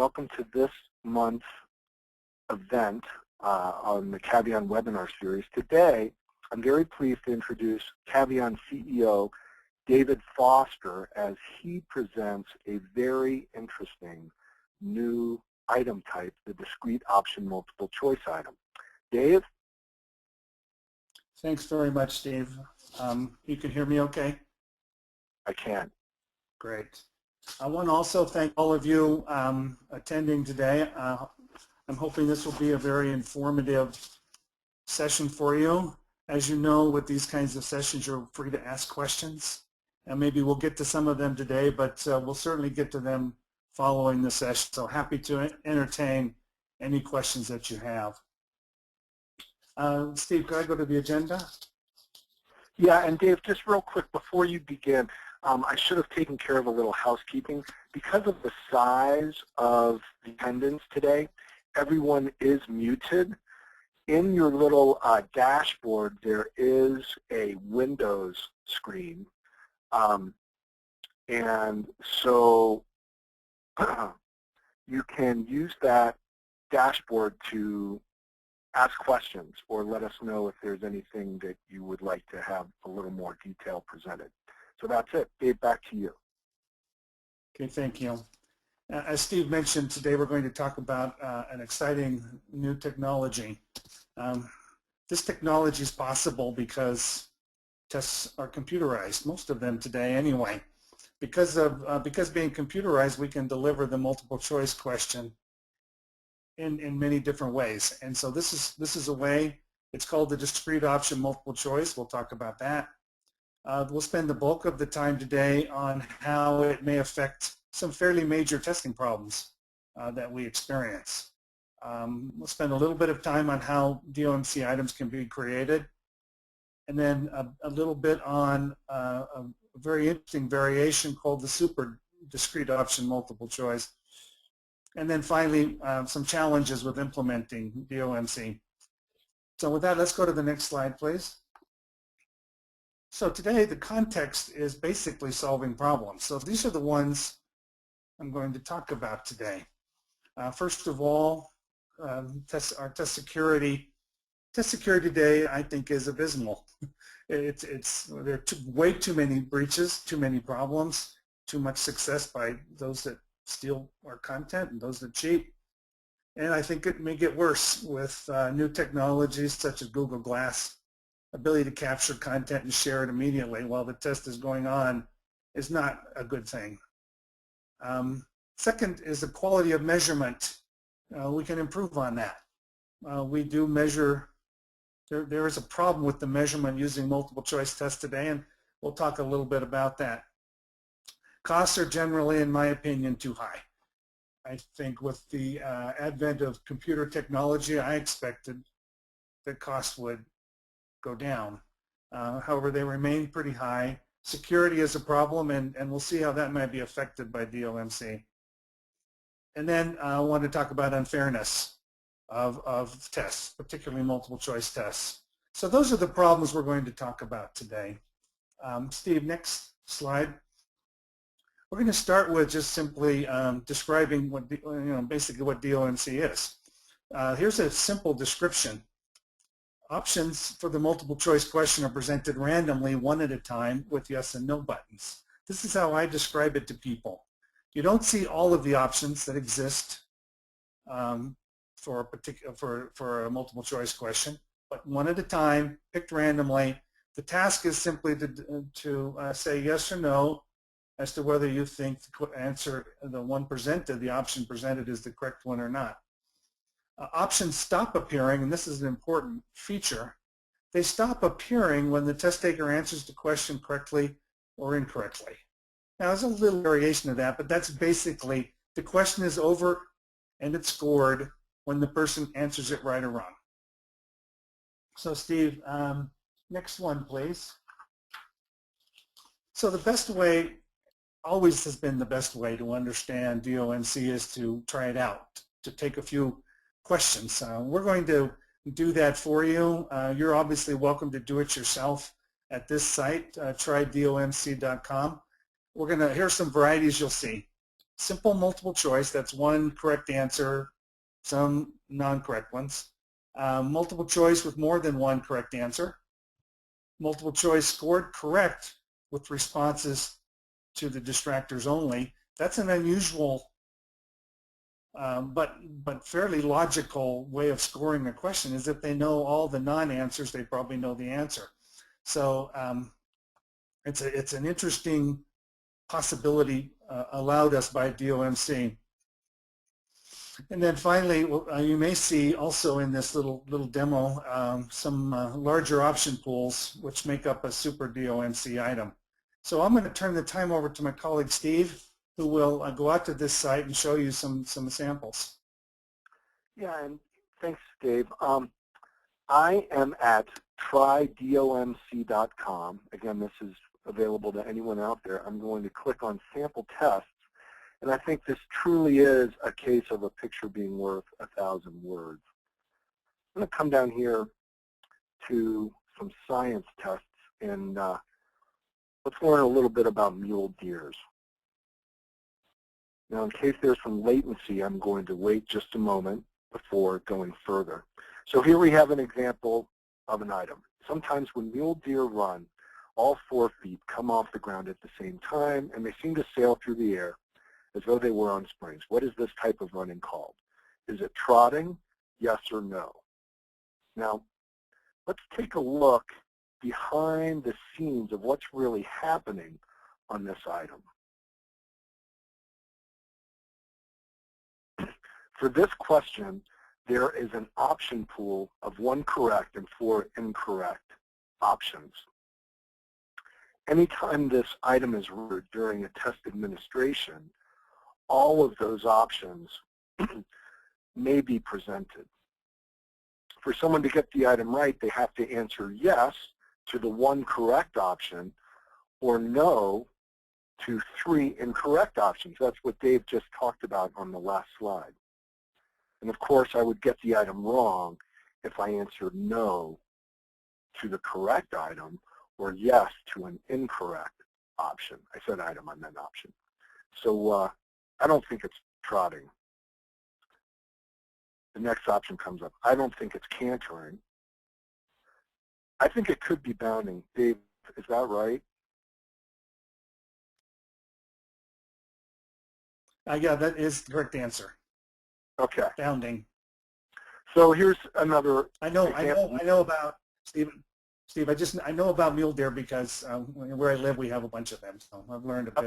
welcome to this month's event on the Caveon webinar series. Today, I'm very pleased to introduce Caveon CEO David Foster as he presents a very interesting new item type, the Discrete Option Multiple Choice item. Dave? Thanks very much, Steve. You can hear me okay? I can. Great. I want to also thank all of you attending today. I'm hoping this will be a very informative session for you. As you know, with these kinds of sessions, you're free to ask questions. And maybe we'll get to some of them today, but we'll certainly get to them following the session. So happy to entertain any questions that you have. Steve, could I go to the agenda? Yeah, and Dave, just real quick before you begin, I should have taken care of a little housekeeping. Because of the size of the attendance today, everyone is muted. In your little dashboard, there is a Windows screen. And so you can use that dashboard to ask questions or let us know if there's anything that you would like to have a little more detail presented. So that's it. Dave, back to you. Okay, thank you. As Steve mentioned, today we're going to talk about an exciting new technology. This technology is possible because tests are computerized, most of them today anyway. Because being computerized, we can deliver the multiple choice question in many different ways. And so this is a way. It's called the Discrete Option Multiple Choice. We'll talk about that. We'll spend the bulk of the time today on how it may affect some fairly major testing problems that we experience. We'll spend a little bit of time on how DOMC items can be created, and then a little bit on a very interesting variation called the super discrete option multiple choice. And then finally, some challenges with implementing DOMC. So with that, let's go to the next slide, please. So today, the context is basically solving problems. So these are the ones I'm going to talk about today. First of all, our test security. Test security today, I think, is abysmal. There are way too many breaches, too many problems, too much success by those that steal our content and those that cheat. And I think it may get worse with new technologies such as Google Glass. Ability to capture content and share it immediately while the test is going on is not a good thing. Second is the quality of measurement. We can improve on that. We do measure. There is a problem with the measurement using multiple choice tests today, and we'll talk a little bit about that. Costs are generally, in my opinion, too high. I think with the advent of computer technology, I expected that costs would go down. However, they remain pretty high. Security is a problem, and we'll see how that might be affected by DOMC. And then I want to talk about unfairness of tests, particularly multiple choice tests. So those are the problems we're going to talk about today. Steve, next slide. We're going to start with just simply describing what basically what DOMC is. Here's a simple description. Options for the multiple choice question are presented randomly, one at a time, with yes and no buttons. This is how I describe it to people. You don't see all of the options that exist for a multiple choice question, but one at a time, picked randomly. The task is simply to say yes or no as to whether you think the answer, the one presented, the option presented, is the correct one or not. Options stop appearing, and this is an important feature. They stop appearing when the test taker answers the question correctly or incorrectly. Now, there's a little variation of that, but that's basically the question is over and it's scored when the person answers it right or wrong. So, Steve, next one, please. So the best way, always has been the best way to understand DOMC is to try it out, to take a few questions. We're going to do that for you. You're obviously welcome to do it yourself at this site, trydomc.com. Here's some varieties you'll see. simple multiple choice, that's one correct answer, some non-correct ones. Multiple choice with more than one correct answer. Multiple choice scored correct with responses to the distractors only. That's an unusual but fairly logical way of scoring a question. Is if they know all the non-answers, they probably know the answer. So it's an interesting possibility allowed us by DOMC. And then finally, you may see also in this little demo some larger option pools which make up a super DOMC item. So I'm going to turn the time over to my colleague Steve, who will go out to this site and show you some samples. Yeah, and thanks, Dave. I am at trydomc.com. Again, this is available to anyone out there. I'm going to click on sample tests, and I think this truly is a case of a picture being worth 1,000 words. I'm going to come down here to some science tests, and let's learn a little bit about mule deers. Now, in case there's some latency, I'm going to wait just a moment before going further. So here we have an example of an item. Sometimes when mule deer run, all 4 feet come off the ground at the same time, and they seem to sail through the air as though they were on springs. What is this type of running called? Is it trotting? Yes or no? Now, let's take a look behind the scenes of what's really happening on this item. For this question, there is an option pool of 1 correct and 4 incorrect options. Anytime this item is rendered during a test administration, all of those options may be presented. For someone to get the item right, they have to answer yes to the 1 correct option or no to 3 incorrect options. That's what Dave just talked about on the last slide. And of course, I would get the item wrong if I answered no to the correct item or yes to an incorrect option. I said item, I meant option. So I don't think it's trotting. The next option comes up. I don't think it's cantering. I think it could be bounding. Dave, is that right? Yeah, that is the correct answer. Okay. Bounding. So here's another example. I know about Steve, I know about mule deer because where I live we have a bunch of them, so I've learned a bit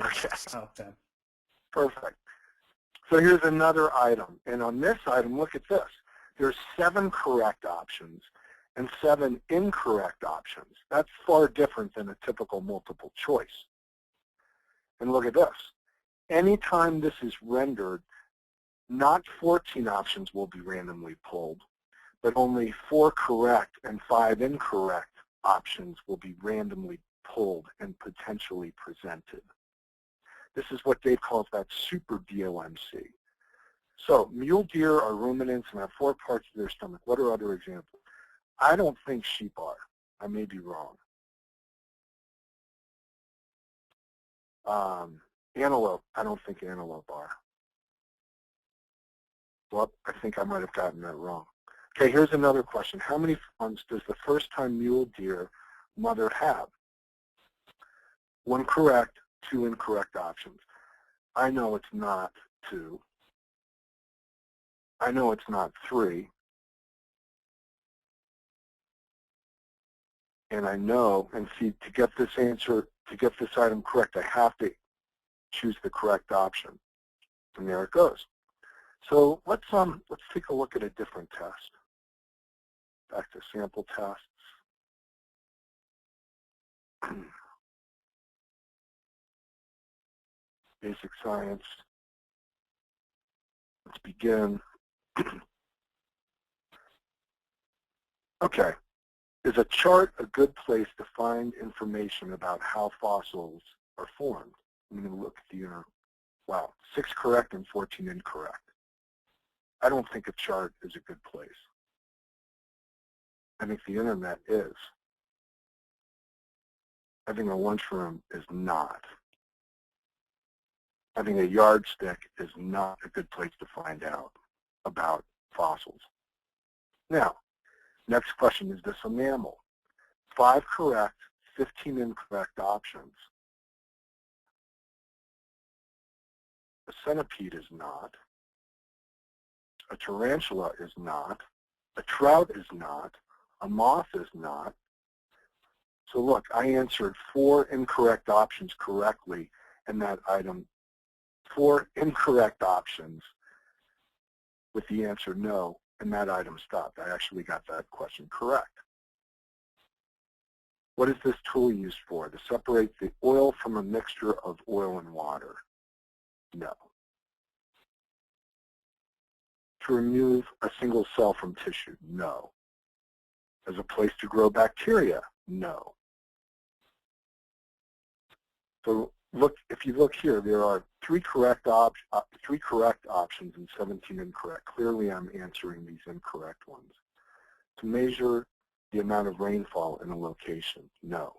about them. Perfect. So here's another item, and on this item, look at this. There's 7 correct options and 7 incorrect options. That's far different than a typical multiple choice. And look at this. Anytime this is rendered, not 14 options will be randomly pulled, but only 4 correct and 5 incorrect options will be randomly pulled and potentially presented. This is what Dave calls that super DOMC. So mule deer are ruminants and have 4 parts of their stomach. What are other examples? I don't think sheep are. I may be wrong. Antelope, I don't think antelope are. Well, I think I might have gotten that wrong. Okay, here's another question. How many fawns does the first-time mule deer mother have? 1 correct, 2 incorrect options. I know it's not 2. I know it's not 3. And I know, and see, to get this answer, to get this item correct, I have to choose the correct option. And there it goes. So let's take a look at a different test. Back to sample tests. Basic science. Let's begin. Okay. Is a chart a good place to find information about how fossils are formed? I'm going to look at the inner. Wow, 6 correct and 14 incorrect. I don't think a chart is a good place. I think the internet is. I think a lunchroom is not. having a yardstick is not a good place to find out about fossils. Now, next question, is this a mammal? 5 correct, 15 incorrect options. A centipede is not. A tarantula is not. A trout is not. A moth is not. So look, I answered 4 incorrect options correctly in that item. 4 incorrect options with the answer no, and that item stopped. I actually got that question correct. What is this tool used for? To separate the oil from a mixture of oil and water? No. To remove a single cell from tissue? No. As a place to grow bacteria? No. So look, if you look here, there are 3 correct options and 17 incorrect. Clearly, I'm answering these incorrect ones. To measure the amount of rainfall in a location? No.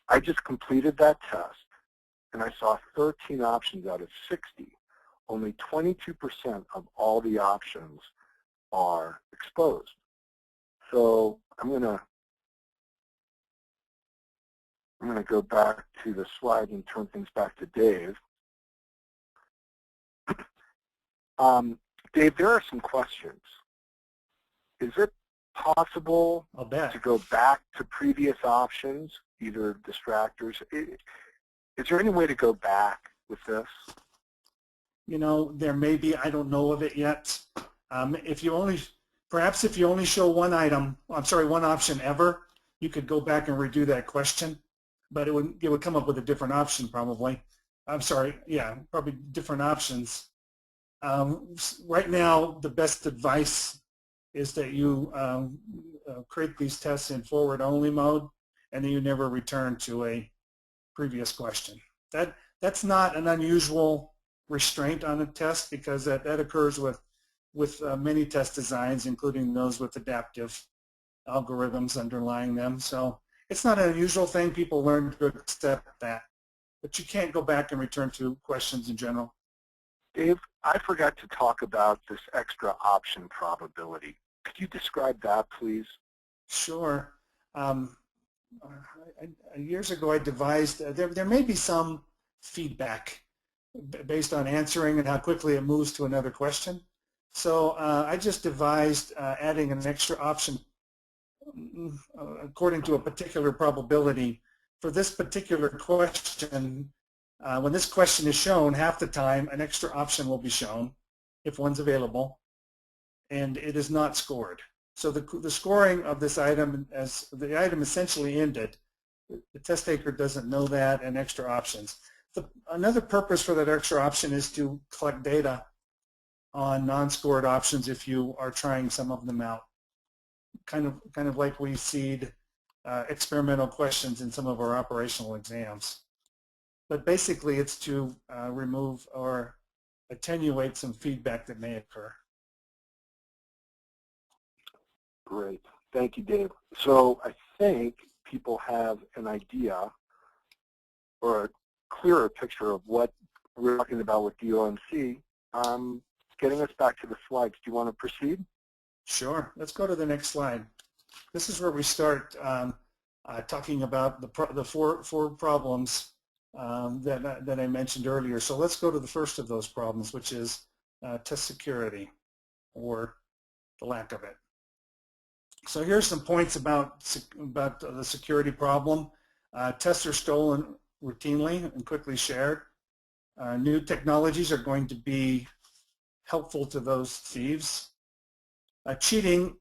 I just completed that test, and I saw 13 options out of 60. Only 22% of all the options are exposed. So I'm going to go back to the slide and turn things back to Dave. Dave, there are some questions. Is it possible to go back to previous options, either distractors? Is there any way to go back with this? You know, there may be. I don't know of it yet. Perhaps if you only show one option ever, you could go back and redo that question, but it would come up with a different option probably. Probably different options. Right now, the best advice is that you create these tests in forward-only mode, and then you never return to a previous question. That's not an unusual restraint on a test, because that occurs with many test designs, including those with adaptive algorithms underlying them. So it's not an unusual thing. People learn to accept that. But you can't go back and return to questions in general. Dave, I forgot to talk about this extra option probability. Could you describe that, please? Sure. Years ago, I devised, there may be some feedback based on answering and how quickly it moves to another question. So I just devised adding an extra option according to a particular probability. For this particular question, when this question is shown, half the time an extra option will be shown if one's available, and it is not scored. So the scoring of this item, as the item essentially ended, the test taker doesn't know that, and extra options. Another purpose for that extra option is to collect data on non-scored options if you are trying some of them out. Kind of like we seed experimental questions in some of our operational exams. But basically it's to remove or attenuate some feedback that may occur. Great. Thank you, Dave. So I think people have an idea or a clearer picture of what we're talking about with DOMC. Getting us back to the slides, do you want to proceed? Sure. Let's go to the next slide. This is where we start talking about the four problems that I mentioned earlier. So let's go to the first of those problems, which is test security, or the lack of it. So here's some points about the security problem. Tests are stolen routinely and quickly shared. New technologies are going to be helpful to those thieves. Cheating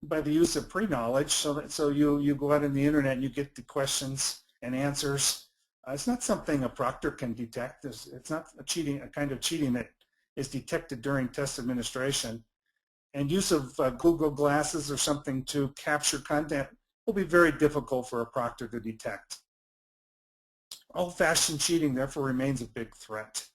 by the use of pre-knowledge, so you go out on the internet and you get the questions and answers. It's not something a proctor can detect. It's not a kind of cheating that is detected during test administration. And use of Google Glasses or something to capture content will be very difficult for a proctor to detect. Old-fashioned cheating, therefore, remains a big threat.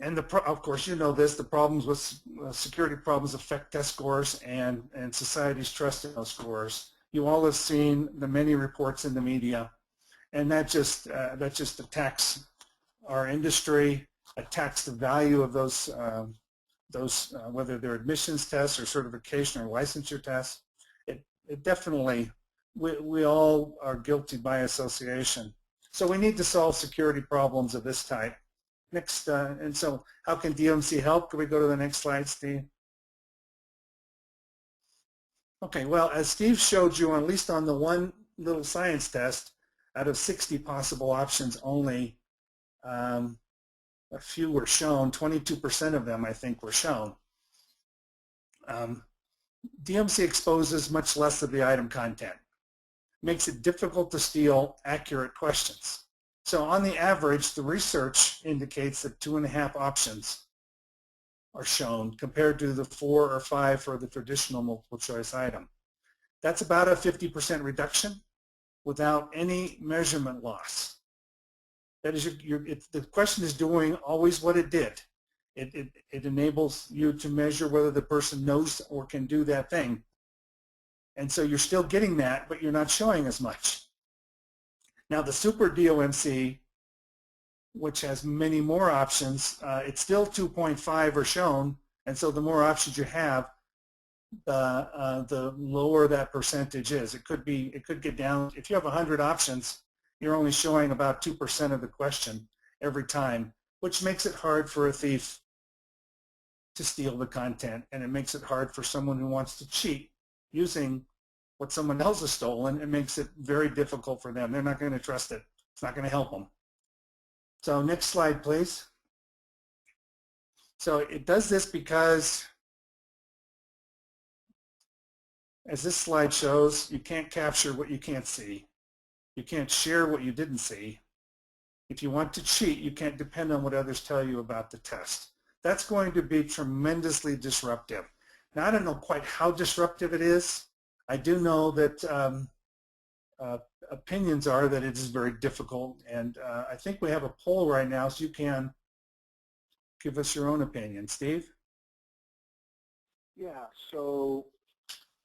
And of course, you know this, the problems with security problems affect test scores and society's trust in those scores. You all have seen the many reports in the media, and that just attacks our industry, attacks the value of those whether they're admissions tests or certification or licensure tests. It definitely, we all are guilty by association. So we need to solve security problems of this type. Next, and so how can DOMC help? Can we go to the next slide, Steve? Okay, well, as Steve showed you, at least on the one little science test, out of 60 possible options, only a few were shown. 22% of them, I think, were shown. DOMC exposes much less of the item content. Makes it difficult to steal accurate questions. So on the average, the research indicates that 2.5 options are shown compared to the 4 or 5 for the traditional multiple choice item. That's about a 50% reduction without any measurement loss. That is, the question is doing always what it did. It enables you to measure whether the person knows or can do that thing. And so you're still getting that, but you're not showing as much. Now the Super DOMC, which has many more options, it's still 2.5 are shown, and so the more options you have, the lower that percentage is. It could get down. If you have 100 options, you're only showing about 2% of the question every time, which makes it hard for a thief to steal the content, and it makes it hard for someone who wants to cheat using what someone else has stolen. It makes it very difficult for them. They're not going to trust it. It's not going to help them. So next slide, please. So it does this because, as this slide shows, you can't capture what you can't see. You can't share what you didn't see. If you want to cheat, you can't depend on what others tell you about the test. That's going to be tremendously disruptive. Now, I don't know quite how disruptive it is. I do know that opinions are that it is very difficult, and I think we have a poll right now, so you can give us your own opinion. Steve? Yeah, so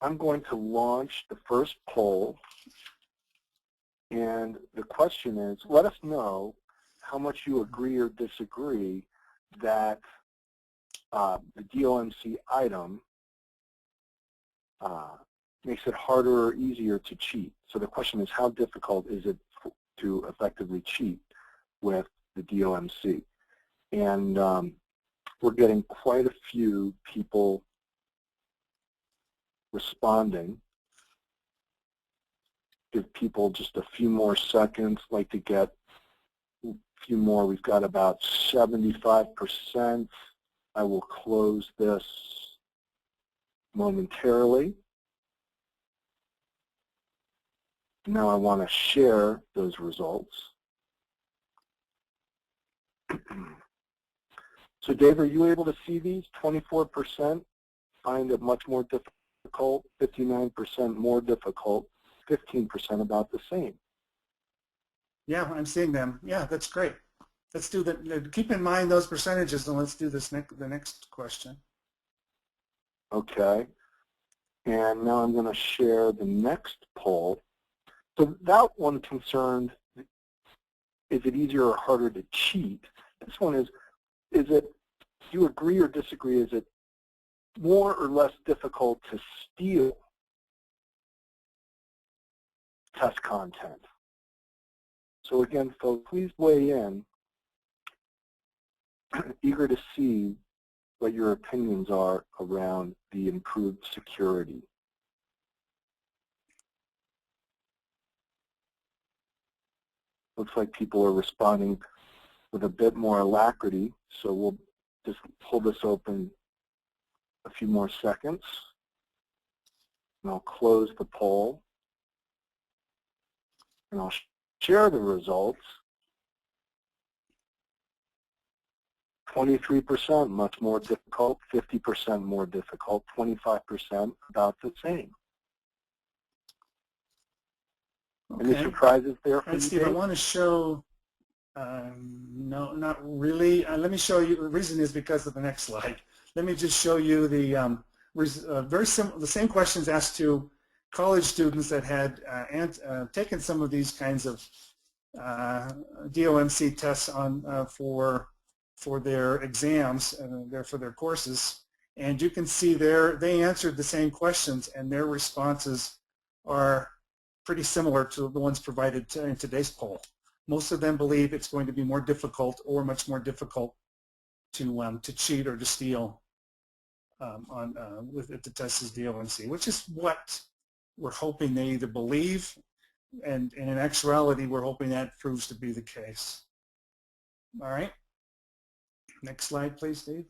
I'm going to launch the first poll, and the question is, let us know how much you agree or disagree that the DOMC item makes it harder or easier to cheat. So the question is, how difficult is it to effectively cheat with the DOMC? And we're getting quite a few people responding. Give people just a few more seconds, like to get a few more. We've got about 75%. I will close this momentarily. Now I want to share those results. So Dave, are you able to see these? 24% find it much more difficult, 59% more difficult, 15% about the same. Yeah, I'm seeing them. Yeah, that's great. Let's do that. Keep in mind those percentages, and let's do this the next question. Okay. And now I'm going to share the next poll. So that one concerned, is it easier or harder to cheat? This one is it, do you agree or disagree, is it more or less difficult to steal test content? So again, folks, please weigh in. Eager to see what your opinions are around the improved security. Looks like people are responding with a bit more alacrity, so we'll just hold this open a few more seconds, and I'll close the poll, and I'll share the results. 23% much more difficult, 50% more difficult, 25% about the same. Okay. Any surprises there for you, Steve, Dave? I want to show, no, not really. Let me show you, the reason is because of the next slide. Let me just show you the the same questions asked to college students that had taken some of these kinds of DOMC tests on for their exams for their courses, and you can see they answered the same questions, and their responses are pretty similar to the ones provided in today's poll. Most of them believe it's going to be more difficult or much more difficult to cheat or to steal if the test is DOMC, which is what we're hoping they either believe, and in actuality we're hoping that proves to be the case. All right, next slide please, Dave.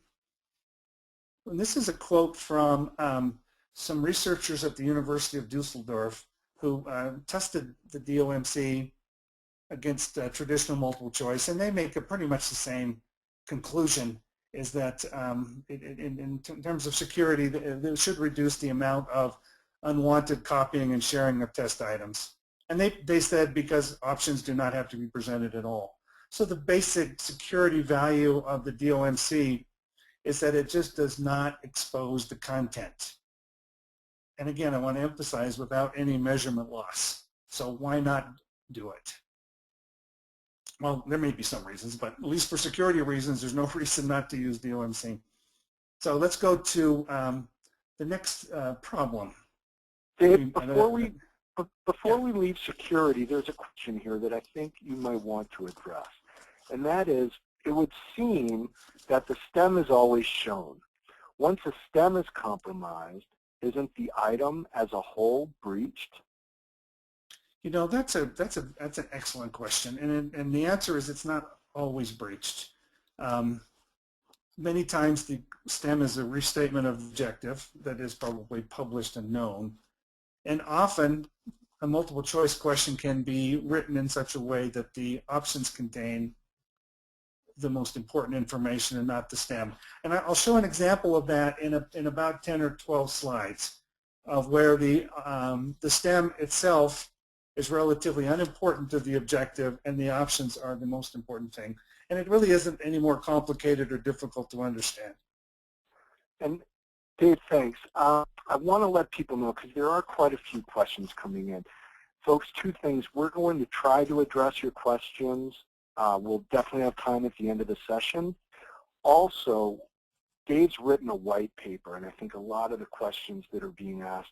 And this is a quote from some researchers at the University of Dusseldorf who tested the DOMC against traditional multiple choice, and they make pretty much the same conclusion, is that in terms of security, it should reduce the amount of unwanted copying and sharing of test items. And they said because options do not have to be presented at all. So the basic security value of the DOMC is that it just does not expose the content. And again, I want to emphasize, without any measurement loss. So why not do it? Well, there may be some reasons, but at least for security reasons, there's no reason not to use DOMC. So let's go to the next problem. Dave, before we leave security, there's a question here that I think you might want to address. And that is, it would seem that the stem is always shown. Once a stem is compromised, isn't the item as a whole breached? You know, that's an excellent question, and the answer is it's not always breached. Many times the stem is a restatement of the objective that is probably published and known, and often a multiple choice question can be written in such a way that the options contain the most important information and not the stem. And I'll show an example of that in about 10 or 12 slides, of where the stem itself is relatively unimportant to the objective and the options are the most important thing. And it really isn't any more complicated or difficult to understand. And Dave, thanks. I want to let people know, because there are quite a few questions coming in. Folks, two things. We're going to try to address your questions. We'll definitely have time at the end of the session. Also, Dave's written a white paper, and I think a lot of the questions that are being asked,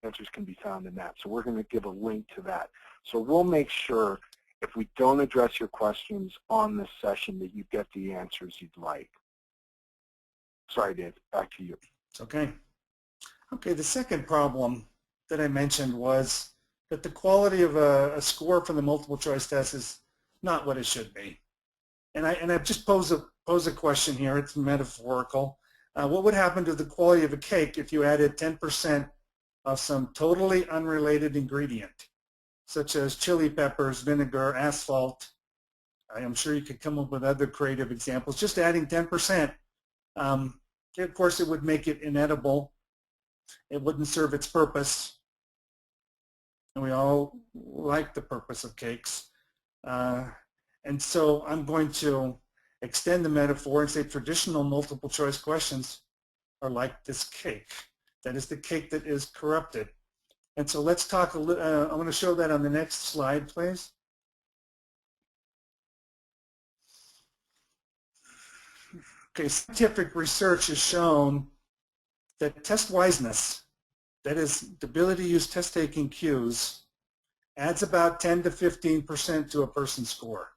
answers can be found in that. So we're going to give a link to that. So we'll make sure, if we don't address your questions on this session, that you get the answers you'd like. Sorry, Dave, back to you. It's okay. Okay, the second problem that I mentioned was that the quality of a score from the multiple choice test is not what it should be. And I've just posed a question here. It's metaphorical. What would happen to the quality of a cake if you added 10% of some totally unrelated ingredient, such as chili peppers, vinegar, asphalt? I am sure you could come up with other creative examples. Just adding 10%, of course, it would make it inedible. It wouldn't serve its purpose. And we all like the purpose of cakes. And so I'm going to extend the metaphor and say traditional multiple choice questions are like this cake. That is the cake that is corrupted. And so let's talk a little, I'm going to show that on the next slide, please. Okay, scientific research has shown that test wiseness, that is the ability to use test taking cues, adds about 10 to 15% to a person's score.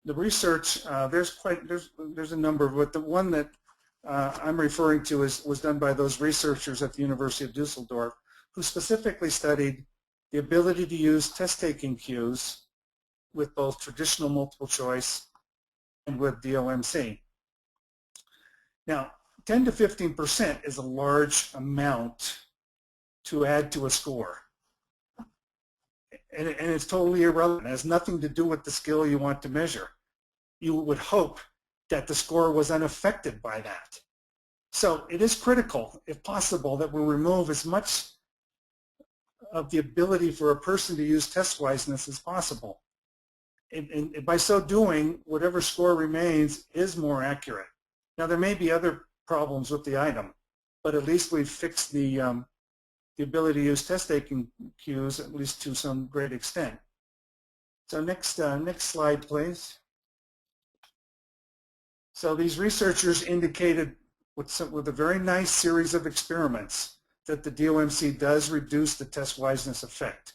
The research, there's a number, but the one that I'm referring to was done by those researchers at the University of Dusseldorf, who specifically studied the ability to use test-taking cues with both traditional multiple choice and with DOMC. Now, 10 to 15% is a large amount to add to a score. And it's totally irrelevant. It has nothing to do with the skill you want to measure. You would hope that the score was unaffected by that. So it is critical, if possible, that we remove as much of the ability for a person to use test wiseness as possible. And by so doing, whatever score remains is more accurate. Now, there may be other problems with the item, but at least we've fixed the the ability to use test taking cues, at least to some great extent. So next slide, please. So these researchers indicated with a very nice series of experiments that the DOMC does reduce the test wiseness effect.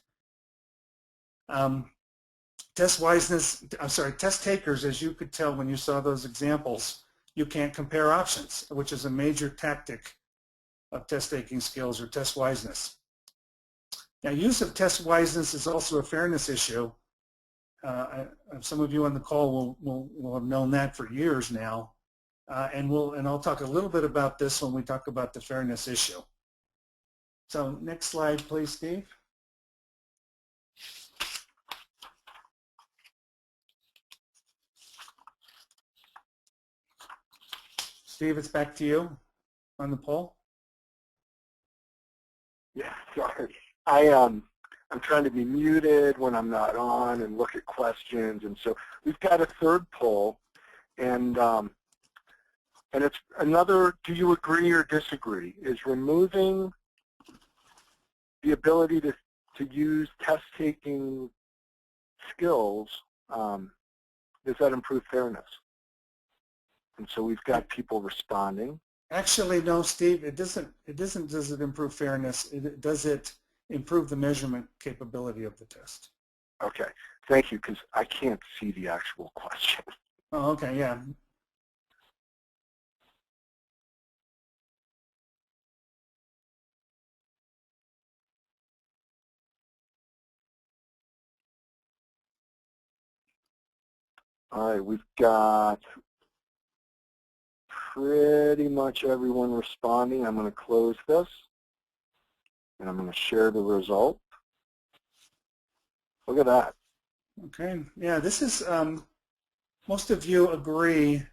Test takers, as you could tell when you saw those examples, you can't compare options, which is a major tactic of test taking skills or test wiseness. Now, use of test wiseness is also a fairness issue. Some of you on the call will have known that for years now, and I'll talk a little bit about this when we talk about the fairness issue. So next slide, please, Steve. Steve, it's back to you on the poll. Yeah, sorry. I'm trying to be muted when I'm not on and look at questions, and so we've got a third poll, and it's another. Do you agree or disagree? Is removing the ability to use test-taking skills, does that improve fairness? And so we've got people responding. Actually, no, Steve. It doesn't. Does it improve fairness? Does it improve the measurement capability of the test? Okay, thank you, because I can't see the actual question. Oh, okay, yeah. All right, we've got pretty much everyone responding. I'm going to close this, and I'm going to share the result. Look at that. Okay, yeah, this is, most of you agree,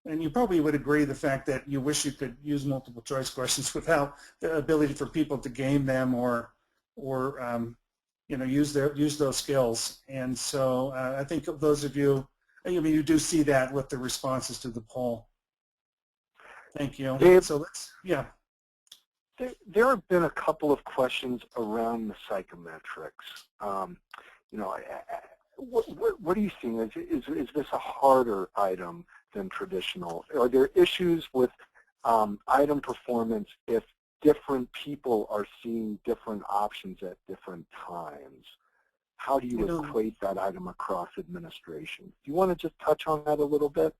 and you probably would agree the fact that you wish you could use multiple choice questions without the ability for people to game them or you know, use those skills. And so I think of those of you, I mean, you do see that with the responses to the poll. Thank you. Dave, so let's, yeah. There have been a couple of questions around the psychometrics. You know, what are you seeing? Is this a harder item than traditional? Are there issues with item performance if different people are seeing different options at different times? How do you equate that item across administration? Do you want to just touch on that a little bit?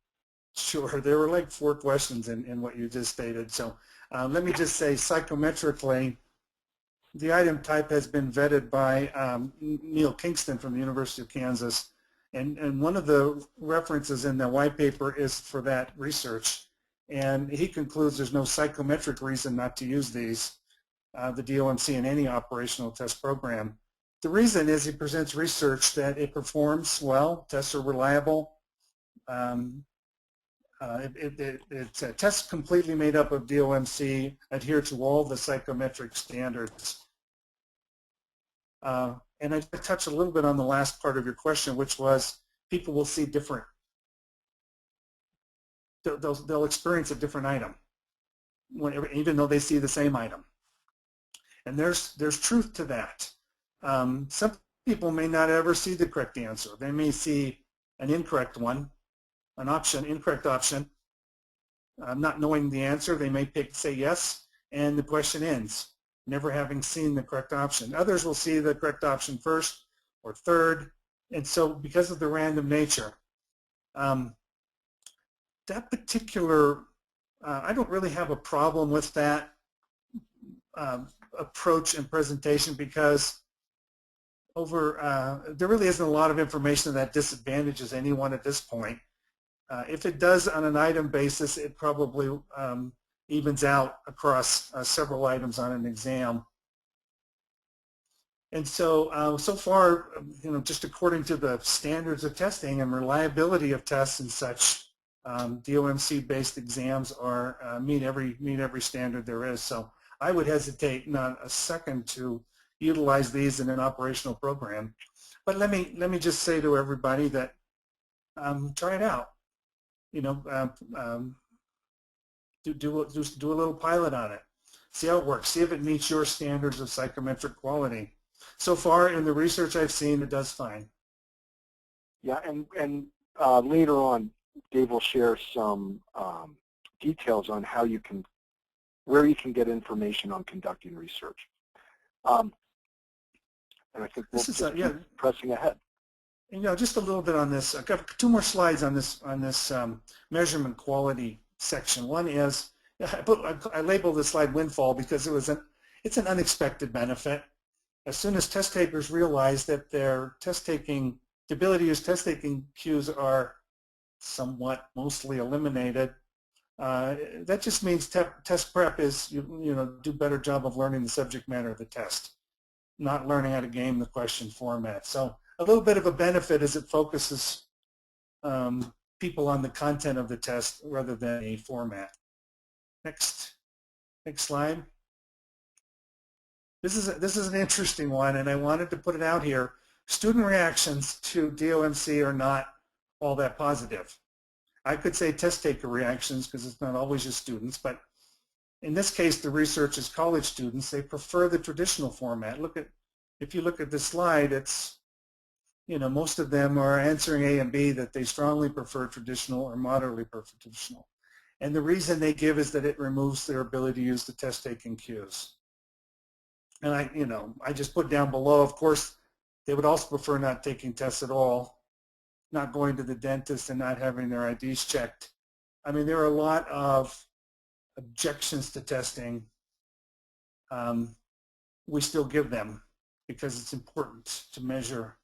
Sure. There were like 4 questions in what you just stated. So let me just say psychometrically, the item type has been vetted by Neil Kingston from the University of Kansas. And one of the references in the white paper is for that research. And he concludes there's no psychometric reason not to use these, the DOMC in any operational test program. The reason is he presents research that it performs well, tests are reliable. It's a test completely made up of DOMC, adhere to all the psychometric standards. And I touched a little bit on the last part of your question, which was people will see different, they'll experience a different item, even though they see the same item. And there's truth to that. Some people may not ever see the correct answer. They may see an incorrect one, an option, incorrect option. Not knowing the answer, they may say yes, and the question ends, never having seen the correct option. Others will see the correct option first or third, and so because of the random nature, that particular, I don't really have a problem with that approach and presentation because there really isn't a lot of information that disadvantages anyone at this point. If it does on an item basis, it probably evens out across several items on an exam. And so, so far, you know, just according to the standards of testing and reliability of tests and such, DOMC-based exams are meet every standard there is. So I would hesitate not a second to utilize these in an operational program. But let me just say to everybody that try it out. You know, do a little pilot on it. See how it works. See if it meets your standards of psychometric quality. So far in the research I've seen, it does fine. Yeah, and later on, Dave will share some details on how you can, where you can get information on conducting research. And I think we'll just keep pressing ahead. You know, just a little bit on this. I've got 2 more slides on this measurement quality section. One is, I labeled this slide windfall because it's an unexpected benefit. As soon as test takers realize that their the ability to use test taking cues are somewhat mostly eliminated, that just means test prep is, do a better job of learning the subject matter of the test, not learning how to game the question format. So a little bit of a benefit is it focuses people on the content of the test rather than a format. Next slide. This is an interesting one, and I wanted to put it out here. Student reactions to DOMC are not all that positive. I could say test taker reactions because it's not always just students, but in this case the research is college students. They prefer the traditional format. If you look at this slide, it's, most of them are answering A and B that they strongly prefer traditional or moderately prefer traditional. And the reason they give is that it removes their ability to use the test taking cues. And I just put down below, of course, they would also prefer not taking tests at all, not going to the dentist and not having their IDs checked. I mean, there are a lot of objections to testing. We still give them because it's important to measure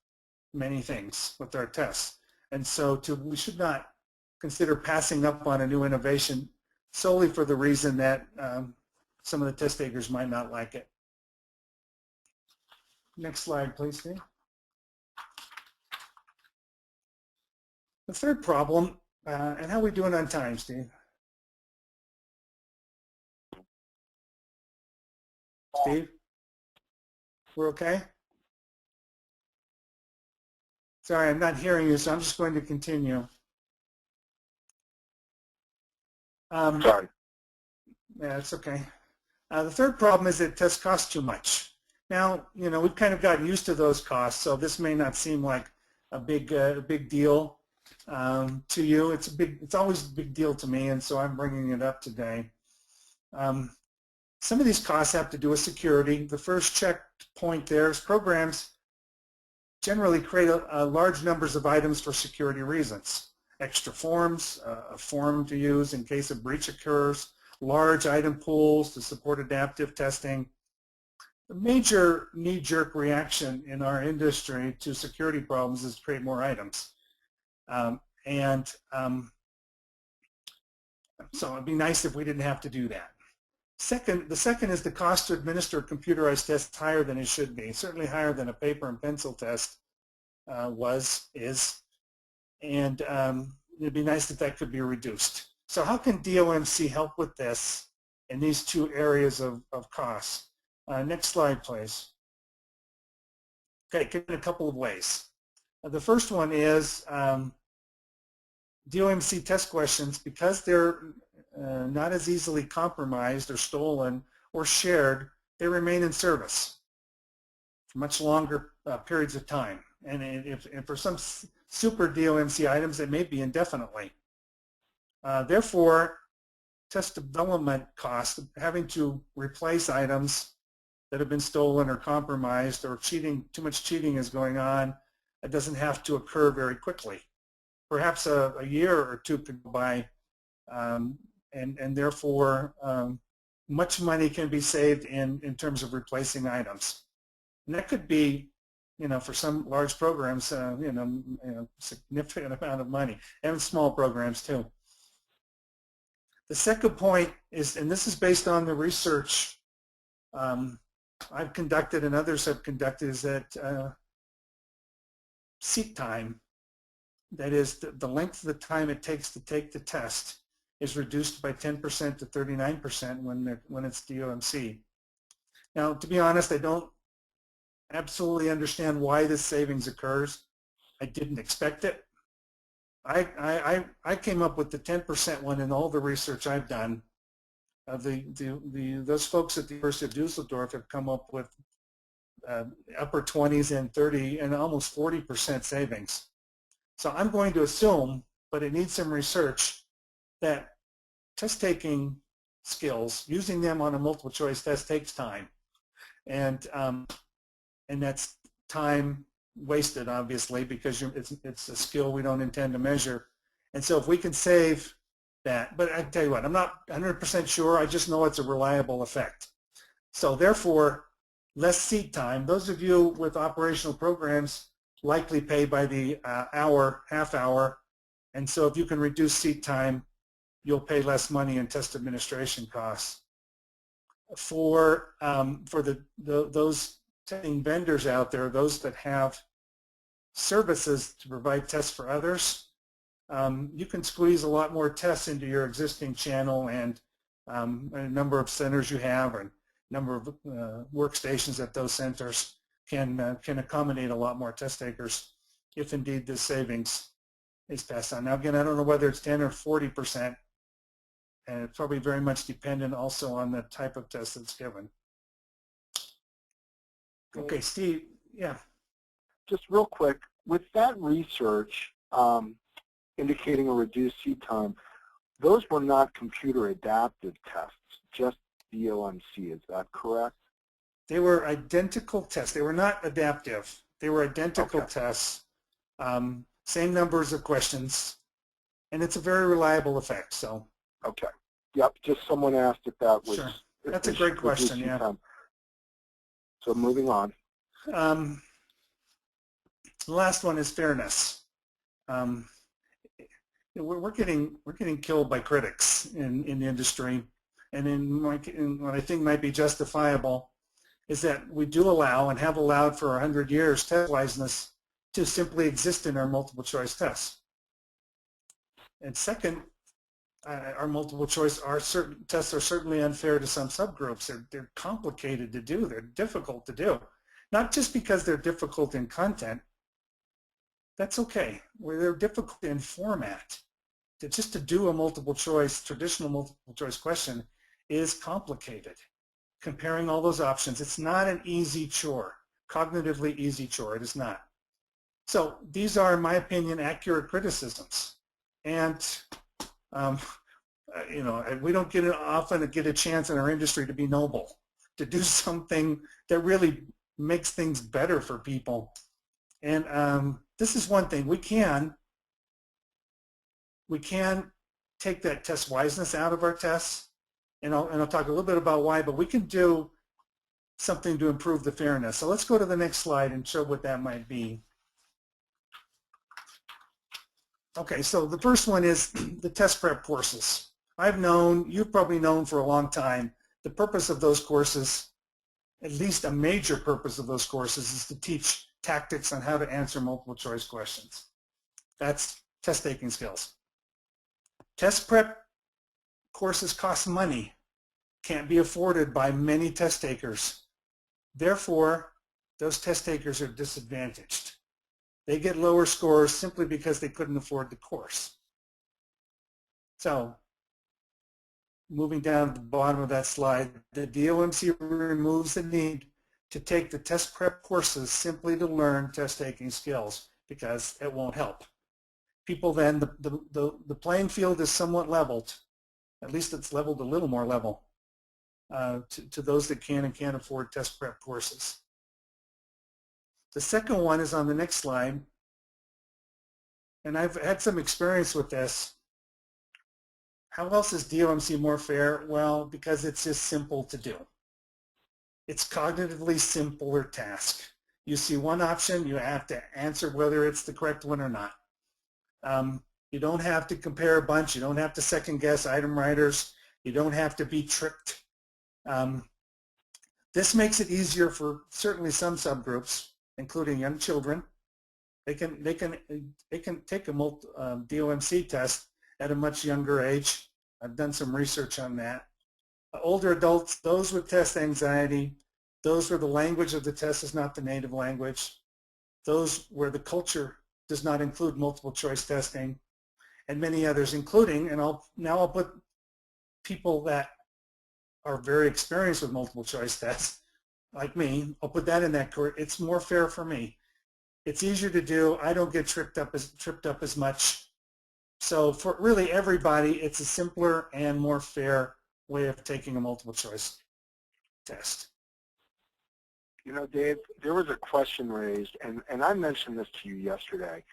many things with our tests. And so we should not consider passing up on a new innovation solely for the reason that some of the test takers might not like it. Next slide, please, Steve. The third problem, and how are we doing on time, Steve? Steve? We're okay? Sorry, I'm not hearing you, so I'm just going to continue. Sorry. Yeah, it's okay. The third problem is that tests cost too much. Now, we've kind of gotten used to those costs, so this may not seem like a big deal to you. It's always a big deal to me, and so I'm bringing it up today. Some of these costs have to do with security. The first checkpoint there is programs generally create large numbers of items for security reasons. Extra forms, a form to use in case a breach occurs, large item pools to support adaptive testing. The major knee-jerk reaction in our industry to security problems is to create more items. So it'd be nice if we didn't have to do that. The second is the cost to administer a computerized test higher than it should be, certainly higher than a paper and pencil test is, and it'd be nice if that could be reduced. So how can DOMC help with this in these 2 areas of costs? Next slide, please. Okay, in a couple of ways. The first one is DOMC test questions, because they're not as easily compromised or stolen or shared, they remain in service for much longer periods of time. And for some super DOMC items, it may be indefinitely. Therefore, test development costs, having to replace items that have been stolen or compromised, or too much cheating is going on, it doesn't have to occur very quickly. Perhaps a year or 2 could go by, and therefore much money can be saved in terms of replacing items. And that could be, for some large programs, significant amount of money, and small programs too. The second point is, and this is based on the research I've conducted and others have conducted, is that seat time, that is the length of the time it takes to take the test, is reduced by 10% to 39% when it's DOMC. Now, to be honest, I don't absolutely understand why this savings occurs. I didn't expect it. I came up with the 10% one in all the research I've done, Those folks at the University of Dusseldorf have come up with upper 20s and 30 and almost 40% savings. So I'm going to assume, but it needs some research, that test-taking skills, using them on a multiple choice test, takes time, and that's time wasted, obviously, because it's a skill we don't intend to measure. And so if we can save that, but I tell you what, I'm not 100% sure. I just know it's a reliable effect. So therefore, less seat time. Those of you with operational programs likely pay by the hour, half hour, and so if you can reduce seat time, you'll pay less money in test administration costs. For those testing vendors out there, those that have services to provide tests for others, you can squeeze a lot more tests into your existing channel and a number of centers you have, and number of workstations at those centers can accommodate a lot more test takers if indeed the savings is passed on. Now again, I don't know whether it's 10 or 40%, and it's probably very much dependent also on the type of test that's given. Okay, Steve, yeah. Just real quick, with that research indicating a reduced seat time, those were not computer adaptive tests, just DOMC, is that correct? They were identical tests. They were not adaptive. They were identical tests, same numbers of questions, and it's a very reliable effect. So. Okay. Yep. Just someone asked if that was. Sure. That's a great question. Yeah. Time. So moving on. The last one is fairness. We're getting killed by critics in the industry, and in what I think might be justifiable is that we do allow and have allowed for 100 years test wiseness to simply exist in our multiple choice tests. And second, our multiple choice tests are certainly unfair to some subgroups. They're complicated to do. They're difficult to do. Not just because they're difficult in content. That's okay. They're difficult in format. Just to do a multiple choice, traditional multiple choice question is complicated. Comparing all those options, it's not an easy chore, cognitively easy chore. It is not. So these are, in my opinion, accurate criticisms. And we don't often get a chance in our industry to be noble, to do something that really makes things better for people. And this is one thing. We can take that test wiseness out of our tests, and I'll talk a little bit about why, but we can do something to improve the fairness. So let's go to the next slide and show what that might be. Okay, so the first one is the test prep courses. You've probably known for a long time, the purpose of those courses, at least a major purpose of those courses, is to teach tactics on how to answer multiple choice questions. That's test taking skills. Test prep courses cost money, can't be afforded by many test takers. Therefore, those test takers are disadvantaged. They get lower scores simply because they couldn't afford the course. So, moving down to the bottom of that slide, the DOMC removes the need to take the test prep courses simply to learn test taking skills, because it won't help. People then, the playing field is somewhat leveled. At least it's leveled a little more level to those that can and can't afford test prep courses. The second one is on the next slide, and I've had some experience with this. How else is DOMC more fair? Well, because it's just simple to do. It's cognitively simpler task. You see one option, you have to answer whether it's the correct one or not. You don't have to compare a bunch. You don't have to second guess item writers. You don't have to be tricked. This makes it easier for certainly some subgroups, including young children. They can take a DOMC test at a much younger age. I've done some research on that. Older adults, those with test anxiety, those where the language of the test is not the native language, those where the culture does not include multiple choice testing, and many others, including, and I'll put people that are very experienced with multiple choice tests, like me, I'll put that in that category. It's more fair for me. It's easier to do. I don't get tripped up as much. So for really everybody, it's a simpler and more fair way of taking a multiple choice test. You know, Dave, there was a question raised, and I mentioned this to you yesterday,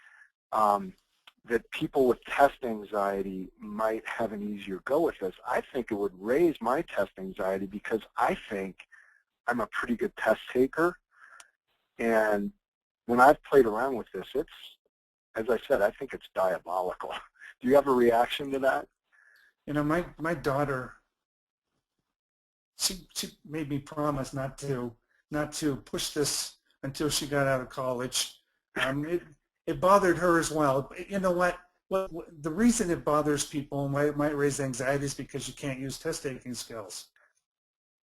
that people with test anxiety might have an easier go with this. I think it would raise my test anxiety because I think I'm a pretty good test taker. And when I've played around with this, it's, as I said, I think it's diabolical. Do you have a reaction to that? You know, my daughter, she made me promise not to push this until she got out of college. It bothered her as well. You know what? The reason it bothers people and why it might raise anxiety is because you can't use test taking skills.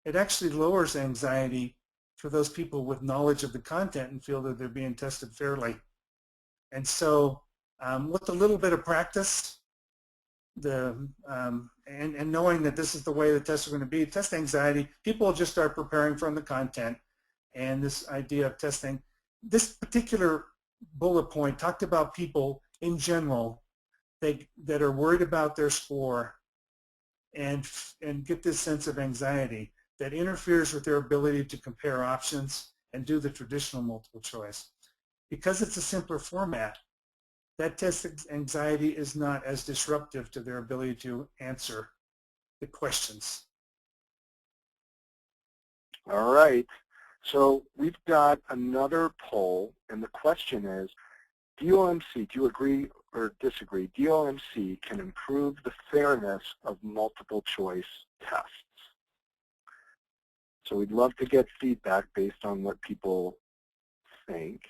It actually lowers anxiety for those people with knowledge of the content and feel that they're being tested fairly. And so with a little bit of practice, and knowing that this is the way the tests are going to be, test anxiety, people will just start preparing from the content. And this idea of testing, this particular bullet point talked about people in general that are worried about their score and get this sense of anxiety that interferes with their ability to compare options and do the traditional multiple choice. Because it's a simpler format, that test anxiety is not as disruptive to their ability to answer the questions. All right. So we've got another poll, and the question is, DOMC, do you agree or disagree, DOMC can improve the fairness of multiple choice tests? So we'd love to get feedback based on what people think.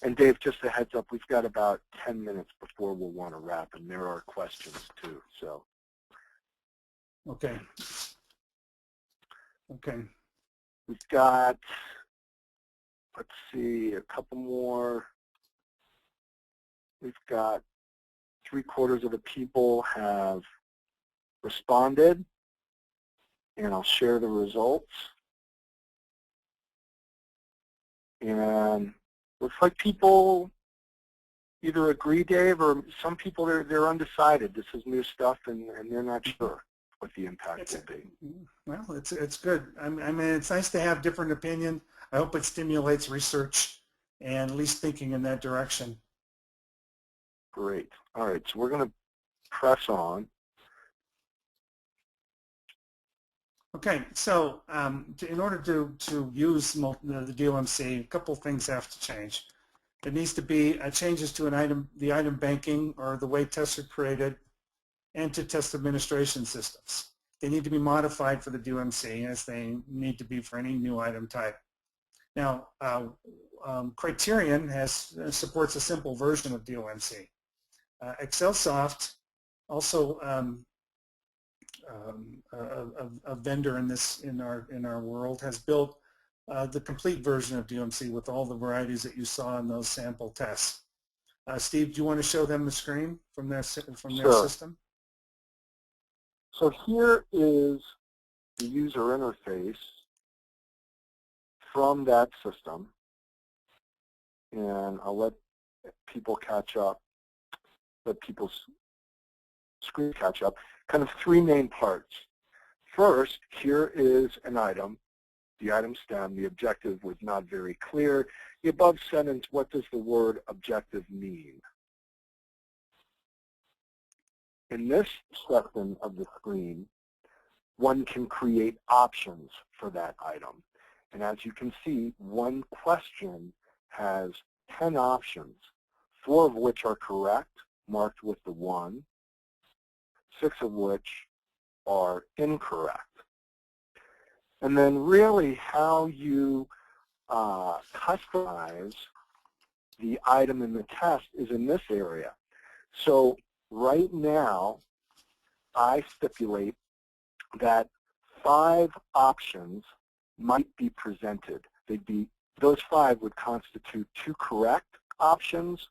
And Dave, just a heads up, we've got about 10 minutes before we'll want to wrap, and there are questions too. So. Okay. Okay. We've got, let's see, a couple more. We've got 3/4 of the people have responded, and I'll share the results. And looks like people either agree, Dave, or some people they're undecided. This is new stuff, and they're not sure what the impact will be. Well, it's good. I mean, it's nice to have different opinion. I hope it stimulates research and at least thinking in that direction. Great. All right, so we're going to press on. Okay, so in order to use the DOMC, a couple of things have to change. There needs to be changes to the item banking or the way tests are created, and to test administration systems. They need to be modified for the DOMC as they need to be for any new item type. Now, Criterion supports a simple version of DOMC. ExcelSoft, also a vendor in our world, has built the complete version of DOMC with all the varieties that you saw in those sample tests. Steve, do you want to show them the screen from their system? So here is the user interface from that system, and I'll let people catch up, let people's screen catch up. Kind of three main parts. First, here is an item, the item stem. The objective was not very clear. The above sentence, what does the word objective mean? In this section of the screen, one can create options for that item. And as you can see, one question has 10 options, 4 of which are correct, marked with the 1, 6 of which are incorrect. And then really how you customize the item in the test is in this area. So right now, I stipulate that 5 options might be presented. Those 5 would constitute 2 correct options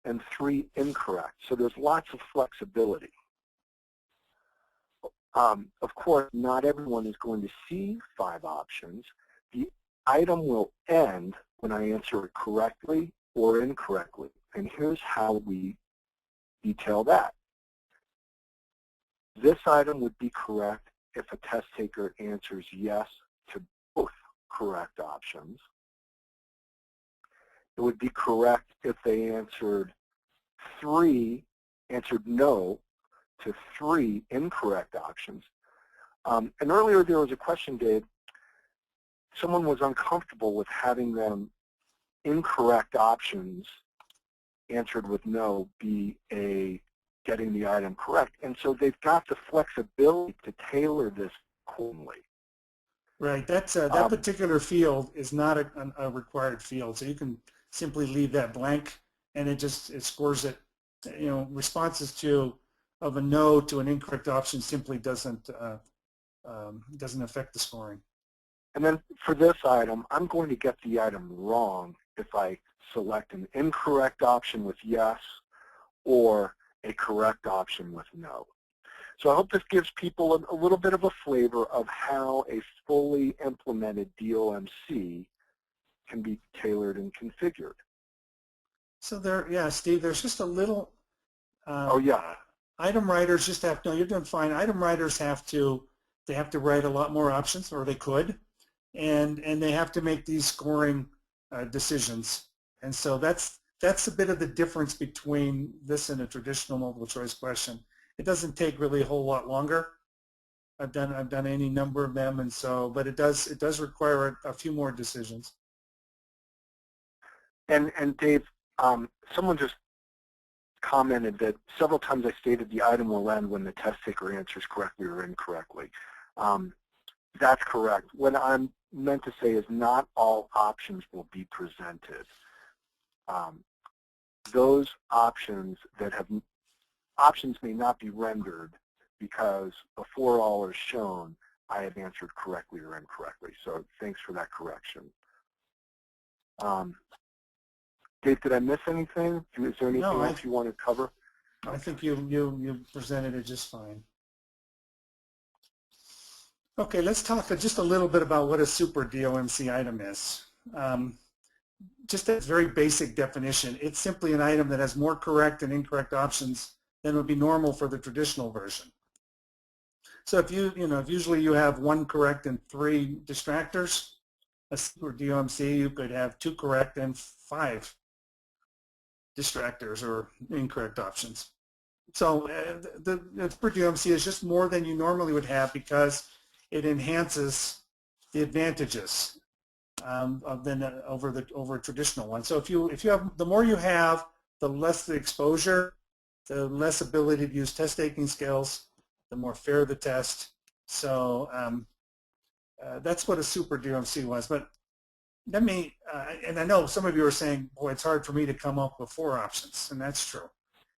and 3 incorrect. So there's lots of flexibility. Of course, not everyone is going to see 5 options. The item will end when I answer it correctly or incorrectly. And here's how we detail that. This item would be correct if a test taker answers yes to both correct options. It would be correct if they answered no to 3 incorrect options. And earlier there was a question, Dave. Someone was uncomfortable with having them incorrect options answered with no be getting the item correct. And so they've got the flexibility to tailor this accordingly. Right. That's that particular field is not a required field, so you can simply leave that blank, and it scores it. Responses of a no to an incorrect option simply doesn't affect the scoring. And then for this item, I'm going to get the item wrong if I select an incorrect option with yes or a correct option with no. So I hope this gives people a little bit of a flavor of how a fully implemented DOMC can be tailored and configured. So Steve, there's just a little. Oh yeah. Item writers just have you're doing fine. Item writers have to write a lot more options, or they could, and they have to make these scoring decisions. And so that's a bit of the difference between this and a traditional multiple choice question. It doesn't take really a whole lot longer. I've done any number of them, and so, but it does require a few more decisions. And Dave, someone just commented that several times I stated the item will end when the test taker answers correctly or incorrectly. That's correct. What I'm meant to say is not all options will be presented. Those options may not be rendered because before all are shown, I have answered correctly or incorrectly. So thanks for that correction. Dave, did I miss anything? Is there anything else you want to cover? I think you presented it just fine. Okay, let's talk just a little bit about what a super DOMC item is. Just a very basic definition, it's simply an item that has more correct and incorrect options than would be normal for the traditional version. So if if usually you have 1 correct and 3 distractors, a super DOMC you could have 2 correct and 5 distractors or incorrect options. So the super DOMC is just more than you normally would have because it enhances the advantages over a traditional one. So if you have, the more you have, the less the exposure, the less ability to use test taking skills, the more fair the test. So that's what a super DOMC was. But let me, and I know some of you are saying, boy, it's hard for me to come up with 4 options, and that's true.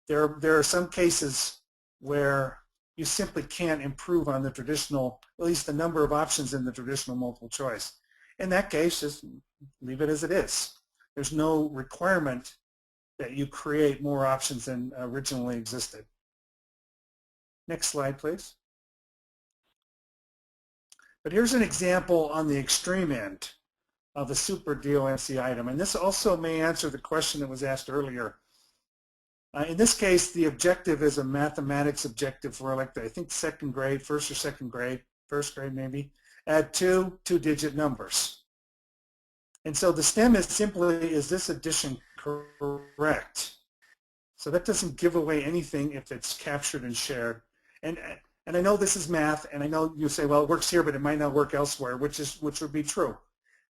There are some cases where you simply can't improve on the traditional, at least the number of options in the traditional multiple choice. In that case, just leave it as it is. There's no requirement that you create more options than originally existed. Next slide, please. But here's an example on the extreme end of a super DOMC item, and this also may answer the question that was asked earlier. In this case, the objective is a mathematics objective for, like, I think second grade, first grade maybe, add 2 two-digit numbers. And so the STEM is simply, is this addition correct? So that doesn't give away anything if it's captured and shared. And I know this is math, and I know you say, well, it works here, but it might not work elsewhere, which would be true.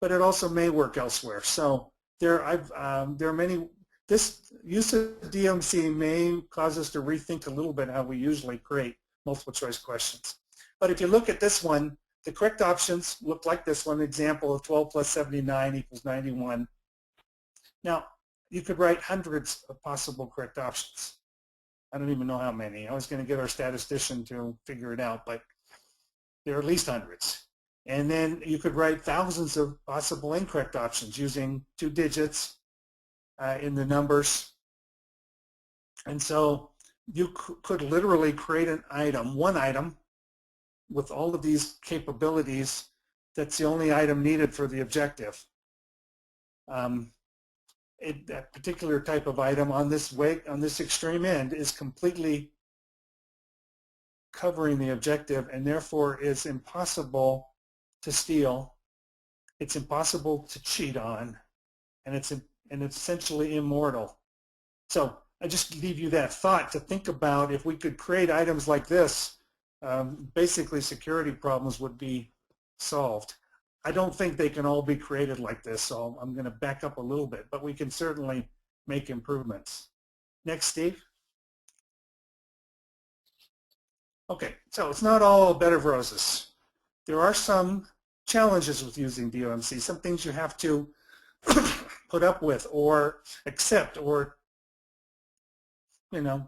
But it also may work elsewhere. So there are many. This use of DOMC may cause us to rethink a little bit how we usually create multiple choice questions. But if you look at this one, the correct options look like this one, example of 12 plus 79 equals 91. Now, you could write hundreds of possible correct options. I don't even know how many. I was going to get our statistician to figure it out, but there are at least hundreds. And then you could write thousands of possible incorrect options using 2 digits in the numbers. And so you could literally create an item, one item, with all of these capabilities, that's the only item needed for the objective. That particular type of item on this extreme end is completely covering the objective and therefore is impossible to steal. It's impossible to cheat on, and it's essentially immortal. So I just leave you that thought to think about. If we could create items like this, basically security problems would be solved. I don't think they can all be created like this, so I'm going to back up a little bit, but we can certainly make improvements. Next, Steve. Okay, so it's not all a bed of roses. There are some challenges with using DOMC, some things you have to put up with or accept, or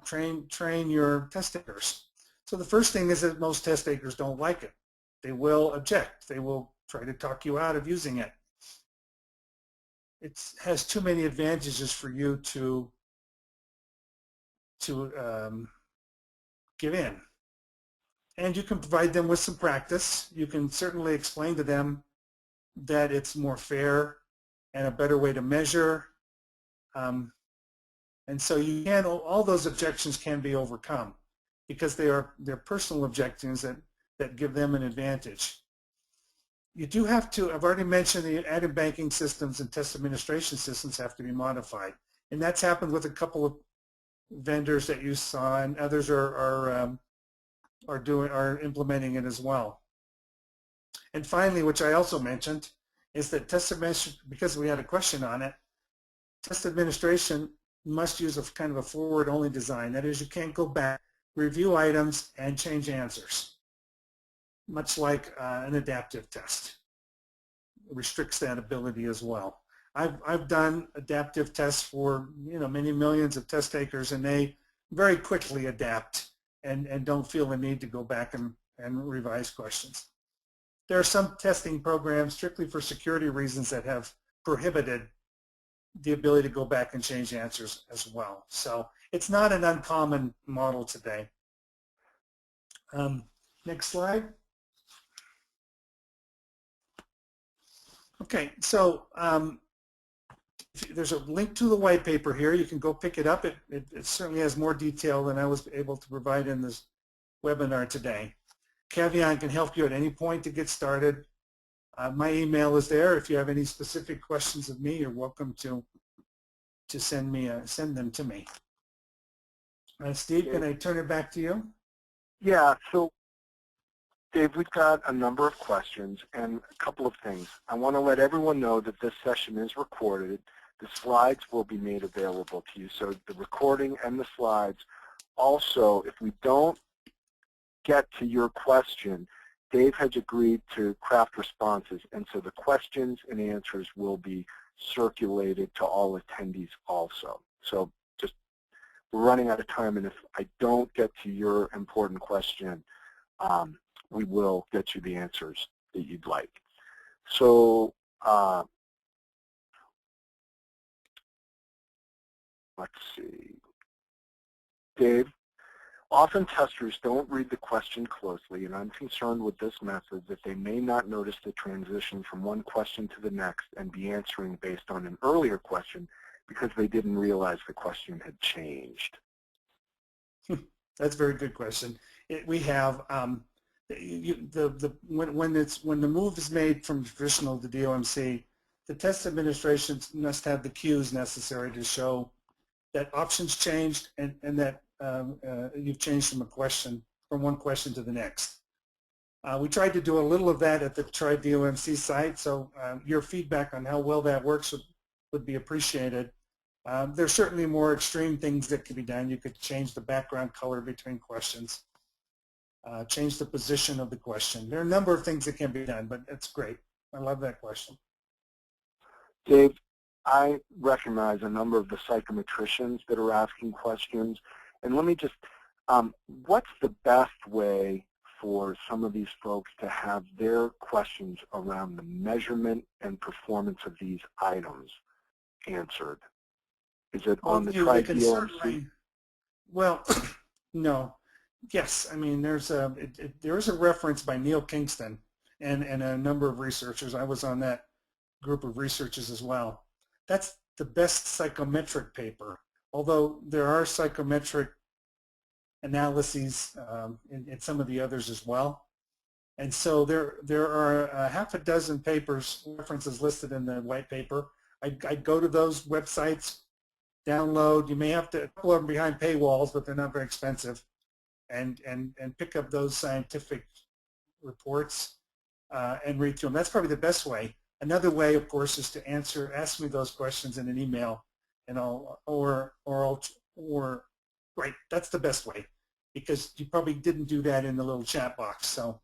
train your test takers. So the first thing is that most test takers don't like it. They will object. They will try to talk you out of using it. It has too many advantages for you to give in. And you can provide them with some practice. You can certainly explain to them that it's more fair and a better way to measure. And so all those objections can be overcome because they're personal objections that give them an advantage. You do have to, I've already mentioned the added banking systems and test administration systems have to be modified. And that's happened with a couple of vendors that you saw, and others are implementing it as well. And finally, which I also mentioned, is that test administration, because we had a question on it, test administration must use a kind of a forward-only design. That is, you can't go back, review items, and change answers. Much like an adaptive test. It restricts that ability as well. I've done adaptive tests for many millions of test takers, and they very quickly adapt and don't feel the need to go back and revise questions. There are some testing programs strictly for security reasons that have prohibited the ability to go back and change answers as well. So it's not an uncommon model today. Next slide. Okay, so there's a link to the white paper here. You can go pick it up. It certainly has more detail than I was able to provide in this webinar today. Caveon can help you at any point to get started. My email is there. If you have any specific questions of me, you're welcome to send them to me. Steve, can I turn it back to you? Yeah, so Dave, we've got a number of questions and a couple of things. I want to let everyone know that this session is recorded. The slides will be made available to you. So the recording and the slides. Also, if we don't get to your question, Dave has agreed to craft responses, and so the questions and answers will be circulated to all attendees also. So just, we're running out of time, and if I don't get to your important question, we will get you the answers that you'd like. So let's see. Dave, often testers don't read the question closely, and I'm concerned with this method that they may not notice the transition from one question to the next and be answering based on an earlier question because they didn't realize the question had changed. That's a very good question. We have when the move is made from traditional to DOMC, the test administration must have the cues necessary to show that options changed and that you've changed from one question to the next. We tried to do a little of that at the Try DOMC site, so your feedback on how well that works would be appreciated. There's certainly more extreme things that can be done. You could change the background color between questions, change the position of the question. There are a number of things that can be done, but it's great. I love that question. Dave, I recognize a number of the psychometricians that are asking questions, and let me just, what's the best way for some of these folks to have their questions around the measurement and performance of these items answered? Is it on the Try DOMC? Well, no. Yes, I mean there is a reference by Neil Kingston and a number of researchers. I was on that group of researchers as well. That's the best psychometric paper, although there are psychometric analyses in some of the others as well. And so there are half a dozen papers, references listed in the white paper. I'd go to those websites, download. You may have to upload them behind paywalls, but they're not very expensive, and pick up those scientific reports and read through them. That's probably the best way. Another way, of course, is to ask me those questions in an email, and right. That's the best way, because you probably didn't do that in the little chat box. So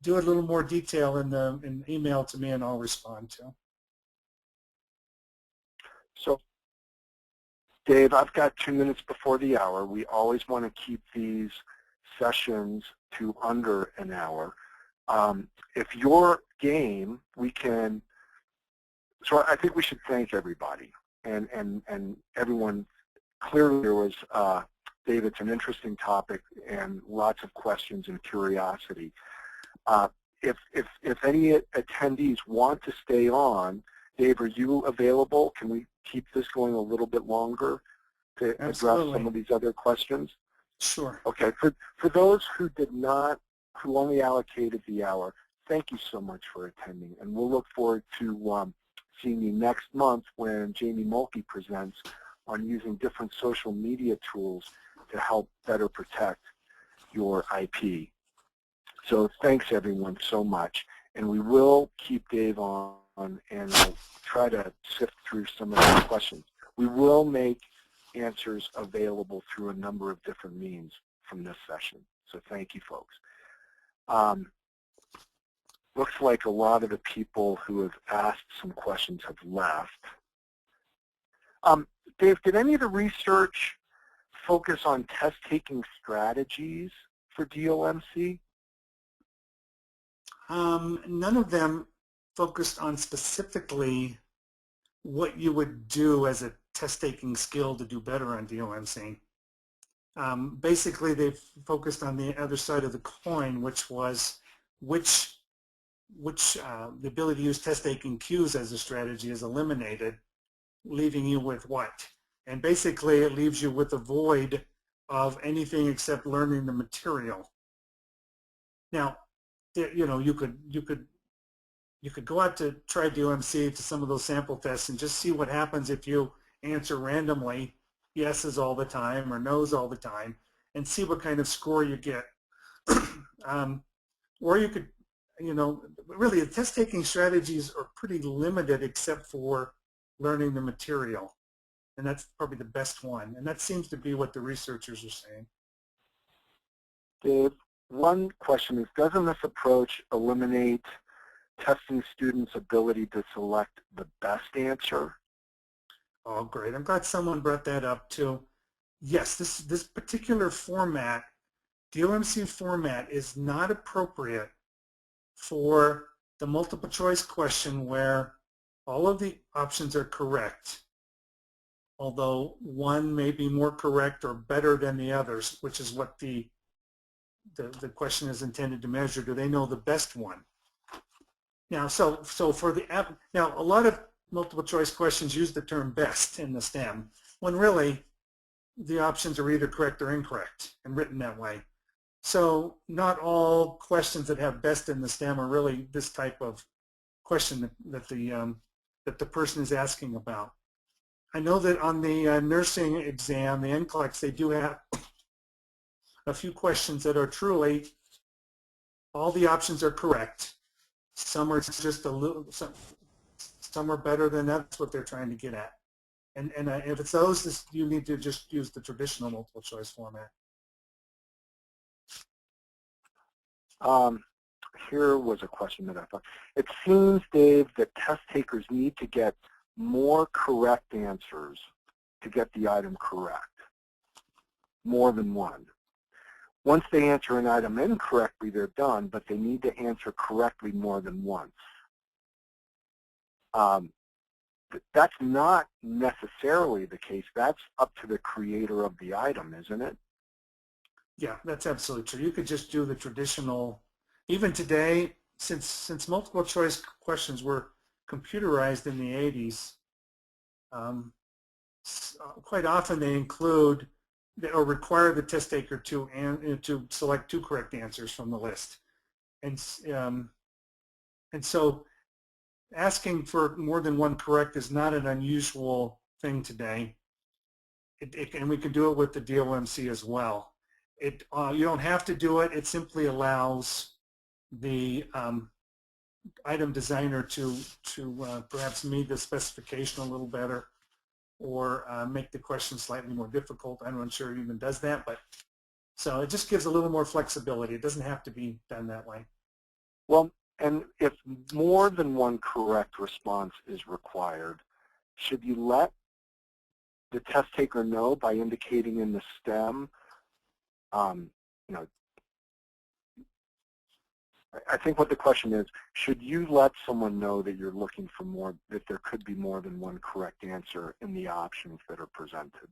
do a little more detail in the email to me, and I'll respond to. So, Dave, I've got 2 minutes before the hour. We always want to keep these sessions to under an hour. If you're game, we can. So I think we should thank everybody and everyone. Clearly, there was Dave. It's an interesting topic and lots of questions and curiosity. If any attendees want to stay on, Dave, are you available? Can we keep this going a little bit longer to address some of these other questions? Sure. Okay. For those who who only allocated the hour, thank you so much for attending, and we'll look forward to seeing you next month when Jamie Mulkey presents on using different social media tools to help better protect your IP. So thanks everyone so much, and we will keep Dave on, and I'll try to sift through some of these questions. We will make answers available through a number of different means from this session. So thank you, folks. Looks like a lot of the people who have asked some questions have left. Dave, did any of the research focus on test-taking strategies for DOMC? None of them focused on specifically what you would do as a test-taking skill to do better on DOMC. Basically, they focused on the other side of the coin, which was the ability to use test-taking cues as a strategy is eliminated, leaving you with what? And basically, it leaves you with a void of anything except learning the material. Now, you could go out to try DOMC to some of those sample tests and just see what happens if you answer randomly yeses all the time or no's all the time, and see what kind of score you get. Or you could, really the test-taking strategies are pretty limited except for learning the material. And that's probably the best one. And that seems to be what the researchers are saying. Dave, one question is, doesn't this approach eliminate testing students' ability to select the best answer? Oh, great. I'm glad someone brought that up too. Yes, this particular format, DOMC format, is not appropriate for the multiple choice question where all of the options are correct, although one may be more correct or better than the others, which is what the question is intended to measure. Do they know the best one? Now, so for now, a lot of multiple choice questions use the term best in the stem, when really the options are either correct or incorrect and written that way. So not all questions that have best in the stem are really this type of question that the person is asking about. I know that on the nursing exam, the NCLEX, they do have a few questions that are truly all the options are correct. Some are just a little, some are better than that's what they're trying to get at. And if it's those, you need to just use the traditional multiple choice format. Here was a question that I thought. It seems, Dave, that test takers need to get more correct answers to get the item correct, more than one. Once they answer an item incorrectly, they're done, but they need to answer correctly more than once. That's not necessarily the case. That's up to the creator of the item, isn't it? Yeah, that's absolutely true. You could just do the traditional, even today, since multiple choice questions were computerized in the 80s, quite often they include or require the test taker to select 2 correct answers from the list. And so asking for more than 1 correct is not an unusual thing today. And we can do it with the DOMC as well. You don't have to do it. It simply allows the item designer to perhaps meet the specification a little better, or make the question slightly more difficult. I'm not sure it even does that, but so it just gives a little more flexibility. It doesn't have to be done that way. Well, and if more than 1 correct response is required, should you let the test taker know by indicating in the stem, you know, I think what the question is, should you let someone know that you're looking for more, that there could be more than 1 correct answer in the options that are presented?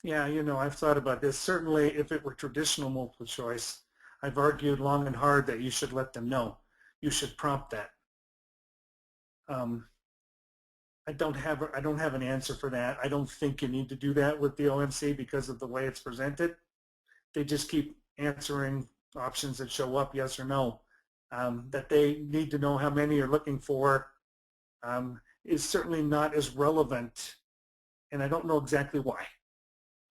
Yeah, you know, I've thought about this. Certainly, if it were traditional multiple choice, I've argued long and hard that you should let them know. You should prompt that. I don't have an answer for that. I don't think you need to do that with the DOMC because of the way it's presented. They just keep answering options that show up, yes or no. That they need to know how many you're looking for is certainly not as relevant, and I don't know exactly why,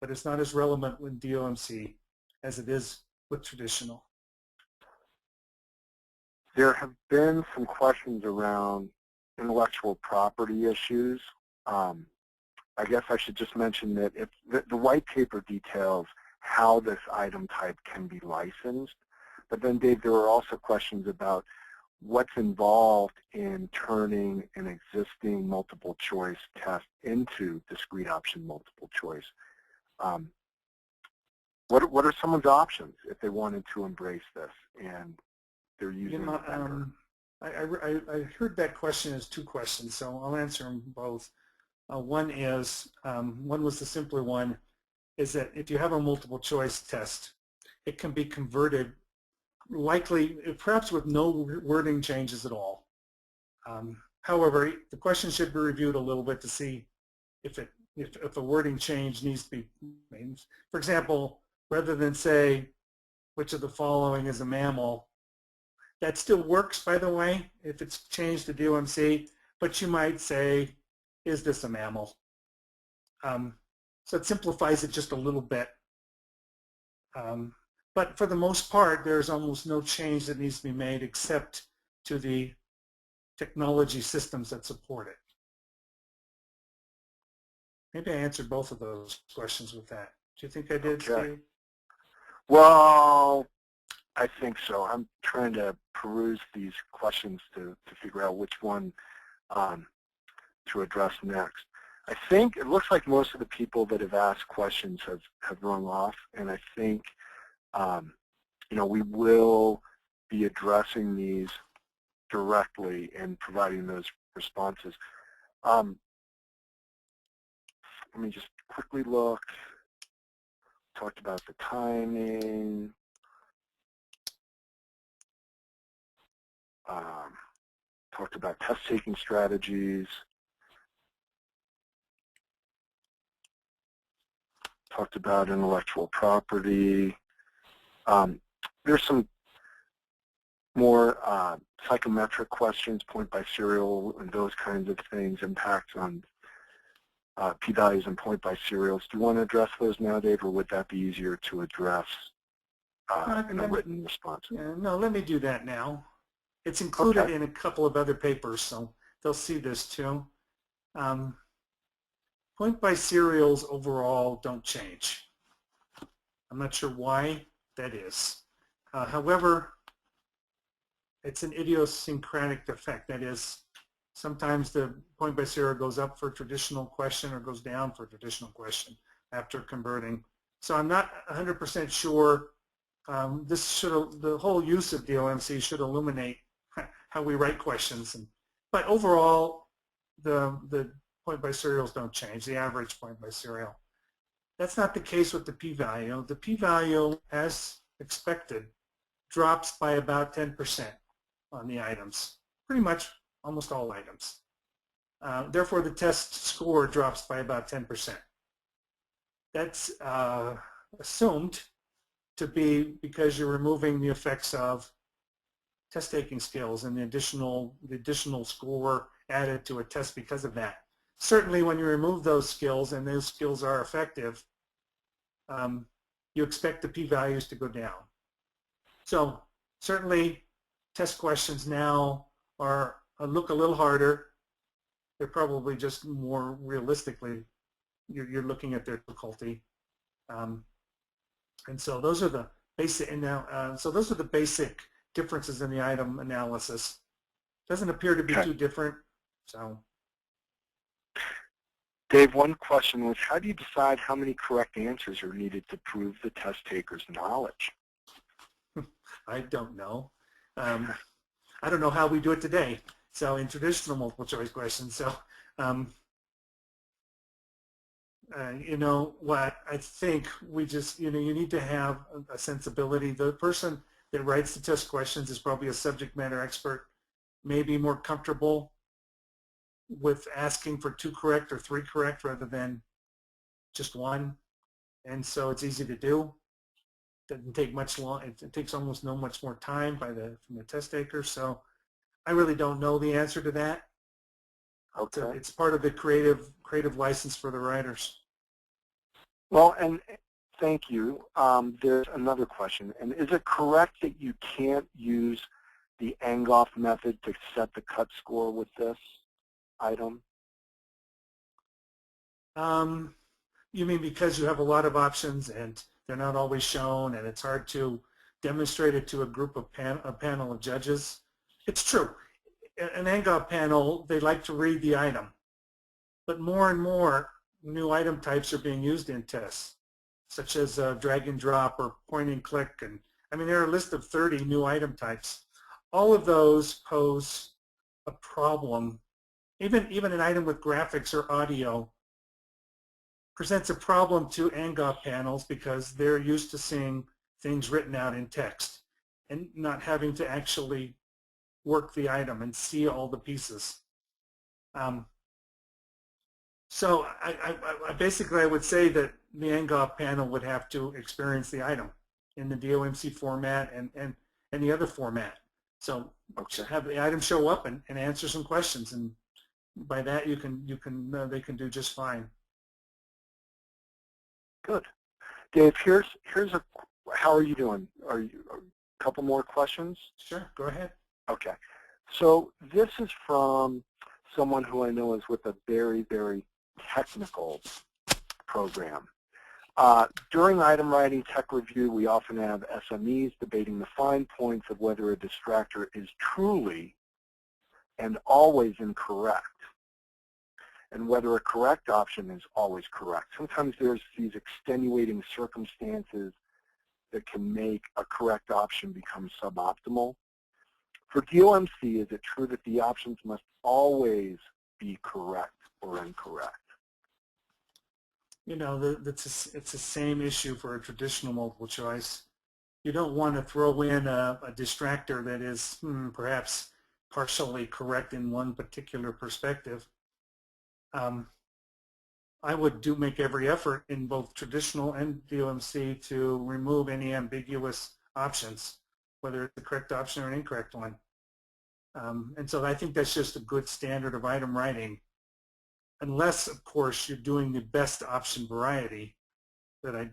but it's not as relevant with DOMC as it is with traditional. There have been some questions around intellectual property issues. I guess I should just mention that if the white paper details how this item type can be licensed, but then Dave, there were also questions about what's involved in turning an existing multiple choice test into discrete option multiple choice. What are someone's options if they wanted to embrace this and they're using a vendor? I heard that question as 2 questions, so I'll answer them both. One was the simpler one, is that if you have a multiple choice test, it can be converted likely, perhaps with no wording changes at all. However, the question should be reviewed a little bit to see if a wording change needs to be made. For example, rather than say, which of the following is a mammal, that still works, by the way, if it's changed to DOMC, but you might say, is this a mammal? So it simplifies it just a little bit. But for the most part, there's almost no change that needs to be made except to the technology systems that support it. Maybe I answered both of those questions with that. Do you think I did, Okay. Steve? Well, I think so. I'm trying to peruse these questions to figure out which one to address next. I think it looks like most of the people that have asked questions have rung off, and I think you know, we will be addressing these directly and providing those responses. Let me just quickly look. Talked about the timing. Talked about test-taking strategies. Talked about intellectual property. There's some more psychometric questions, point by serial, and those kinds of things, impacts on p-values and point by serials. Do you want to address those now, Dave, or would that be easier to address in a written response? Yeah, no, let me do that now. It's included Okay. in a couple of other papers, so they'll see this too. Point by serials overall don't change. I'm not sure why that is. However, it's an idiosyncratic effect. That is, sometimes the point by serial goes up for a traditional question or goes down for a traditional question after converting. So I'm not 100% sure. The whole use of DOMC should illuminate how we write questions. But overall, the point by serials don't change, the average point by serial. That's not the case with the p-value. The p-value, as expected, drops by about 10% on the items, pretty much almost all items. Therefore, the test score drops by about 10%. That's assumed to be because you're removing the effects of test-taking skills and the additional score added to a test because of that. Certainly, when you remove those skills and those skills are effective, you expect the p-values to go down. So certainly, test questions now look a little harder. They're probably just more realistically, you're looking at their difficulty, and so those are the basic. Those are the basic differences in the item analysis. Doesn't appear to be too different. So, Dave, one question was, how do you decide how many correct answers are needed to prove the test taker's knowledge? I don't know. I don't know how we do it today. So in traditional multiple choice questions, so you know what, I think we just, you need to have a sensibility. The person that writes the test questions is probably a subject matter expert, maybe more comfortable with asking for 2 correct or 3 correct rather than just 1, and so it's easy to do. Doesn't take much long. It takes almost no much more time from the test taker. So I really don't know the answer to that. Okay. So it's part of the creative license for the writers. Well, and thank you. There's another question. And is it correct that you can't use the Angoff method to set the cut score with this item? You mean because you have a lot of options and they're not always shown, and it's hard to demonstrate it to a group of a panel of judges? It's true. An Angoff panel, they like to read the item, but more and more new item types are being used in tests, such as drag and drop or point and click, and I mean there are a list of 30 new item types. All of those pose a problem. Even an item with graphics or audio presents a problem to Angoff panels because they're used to seeing things written out in text and not having to actually work the item and see all the pieces. So I basically would say that the Angoff panel would have to experience the item in the DOMC format and the other format. So have the item show up and answer some questions, and by that they can do just fine. Good. Dave, here's how are you doing? Are you a couple more questions? Sure, go ahead. Okay. So this is from someone who I know is with a very, very technical program. During item writing tech review, we often have SMEs debating the fine points of whether a distractor is truly and always incorrect, and whether a correct option is always correct. Sometimes there's these extenuating circumstances that can make a correct option become suboptimal. For DOMC, is it true that the options must always be correct or incorrect? You know, it's the same issue for a traditional multiple choice. You don't want to throw in a distractor that is perhaps partially correct in one particular perspective. I would make every effort in both traditional and DOMC to remove any ambiguous options, whether it's the correct option or an incorrect one. And so I think that's just a good standard of item writing, unless, of course, you're doing the best option variety that I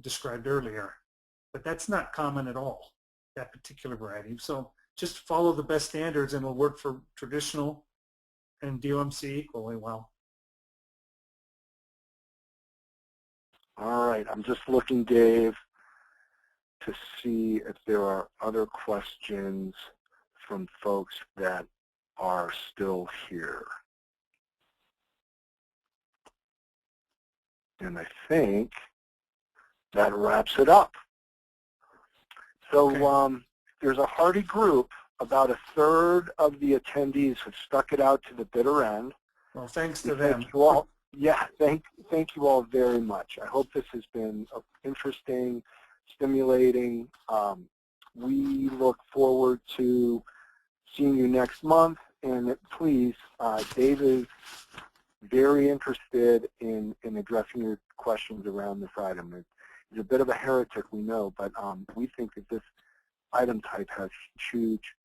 described earlier. But that's not common at all, that particular variety. So just follow the best standards and it'll work for traditional and DOMC equally well. All right, I'm just looking, Dave, to see if there are other questions from folks that are still here. And I think that wraps it up. So okay. There's a hearty group. About a third of the attendees have stuck it out to the bitter end. Well, thanks to them. You all, Yeah, thank you all very much. I hope this has been interesting, stimulating. We look forward to seeing you next month, and please, Dave is very interested in addressing your questions around this item. He's a bit of a heretic, we know, but we think that this item type has huge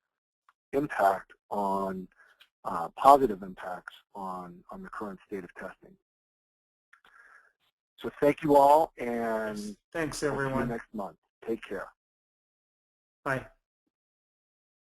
impact on positive impacts on the current state of testing. So thank you all, and thanks we'll see you everyone. next month. Take care. Bye.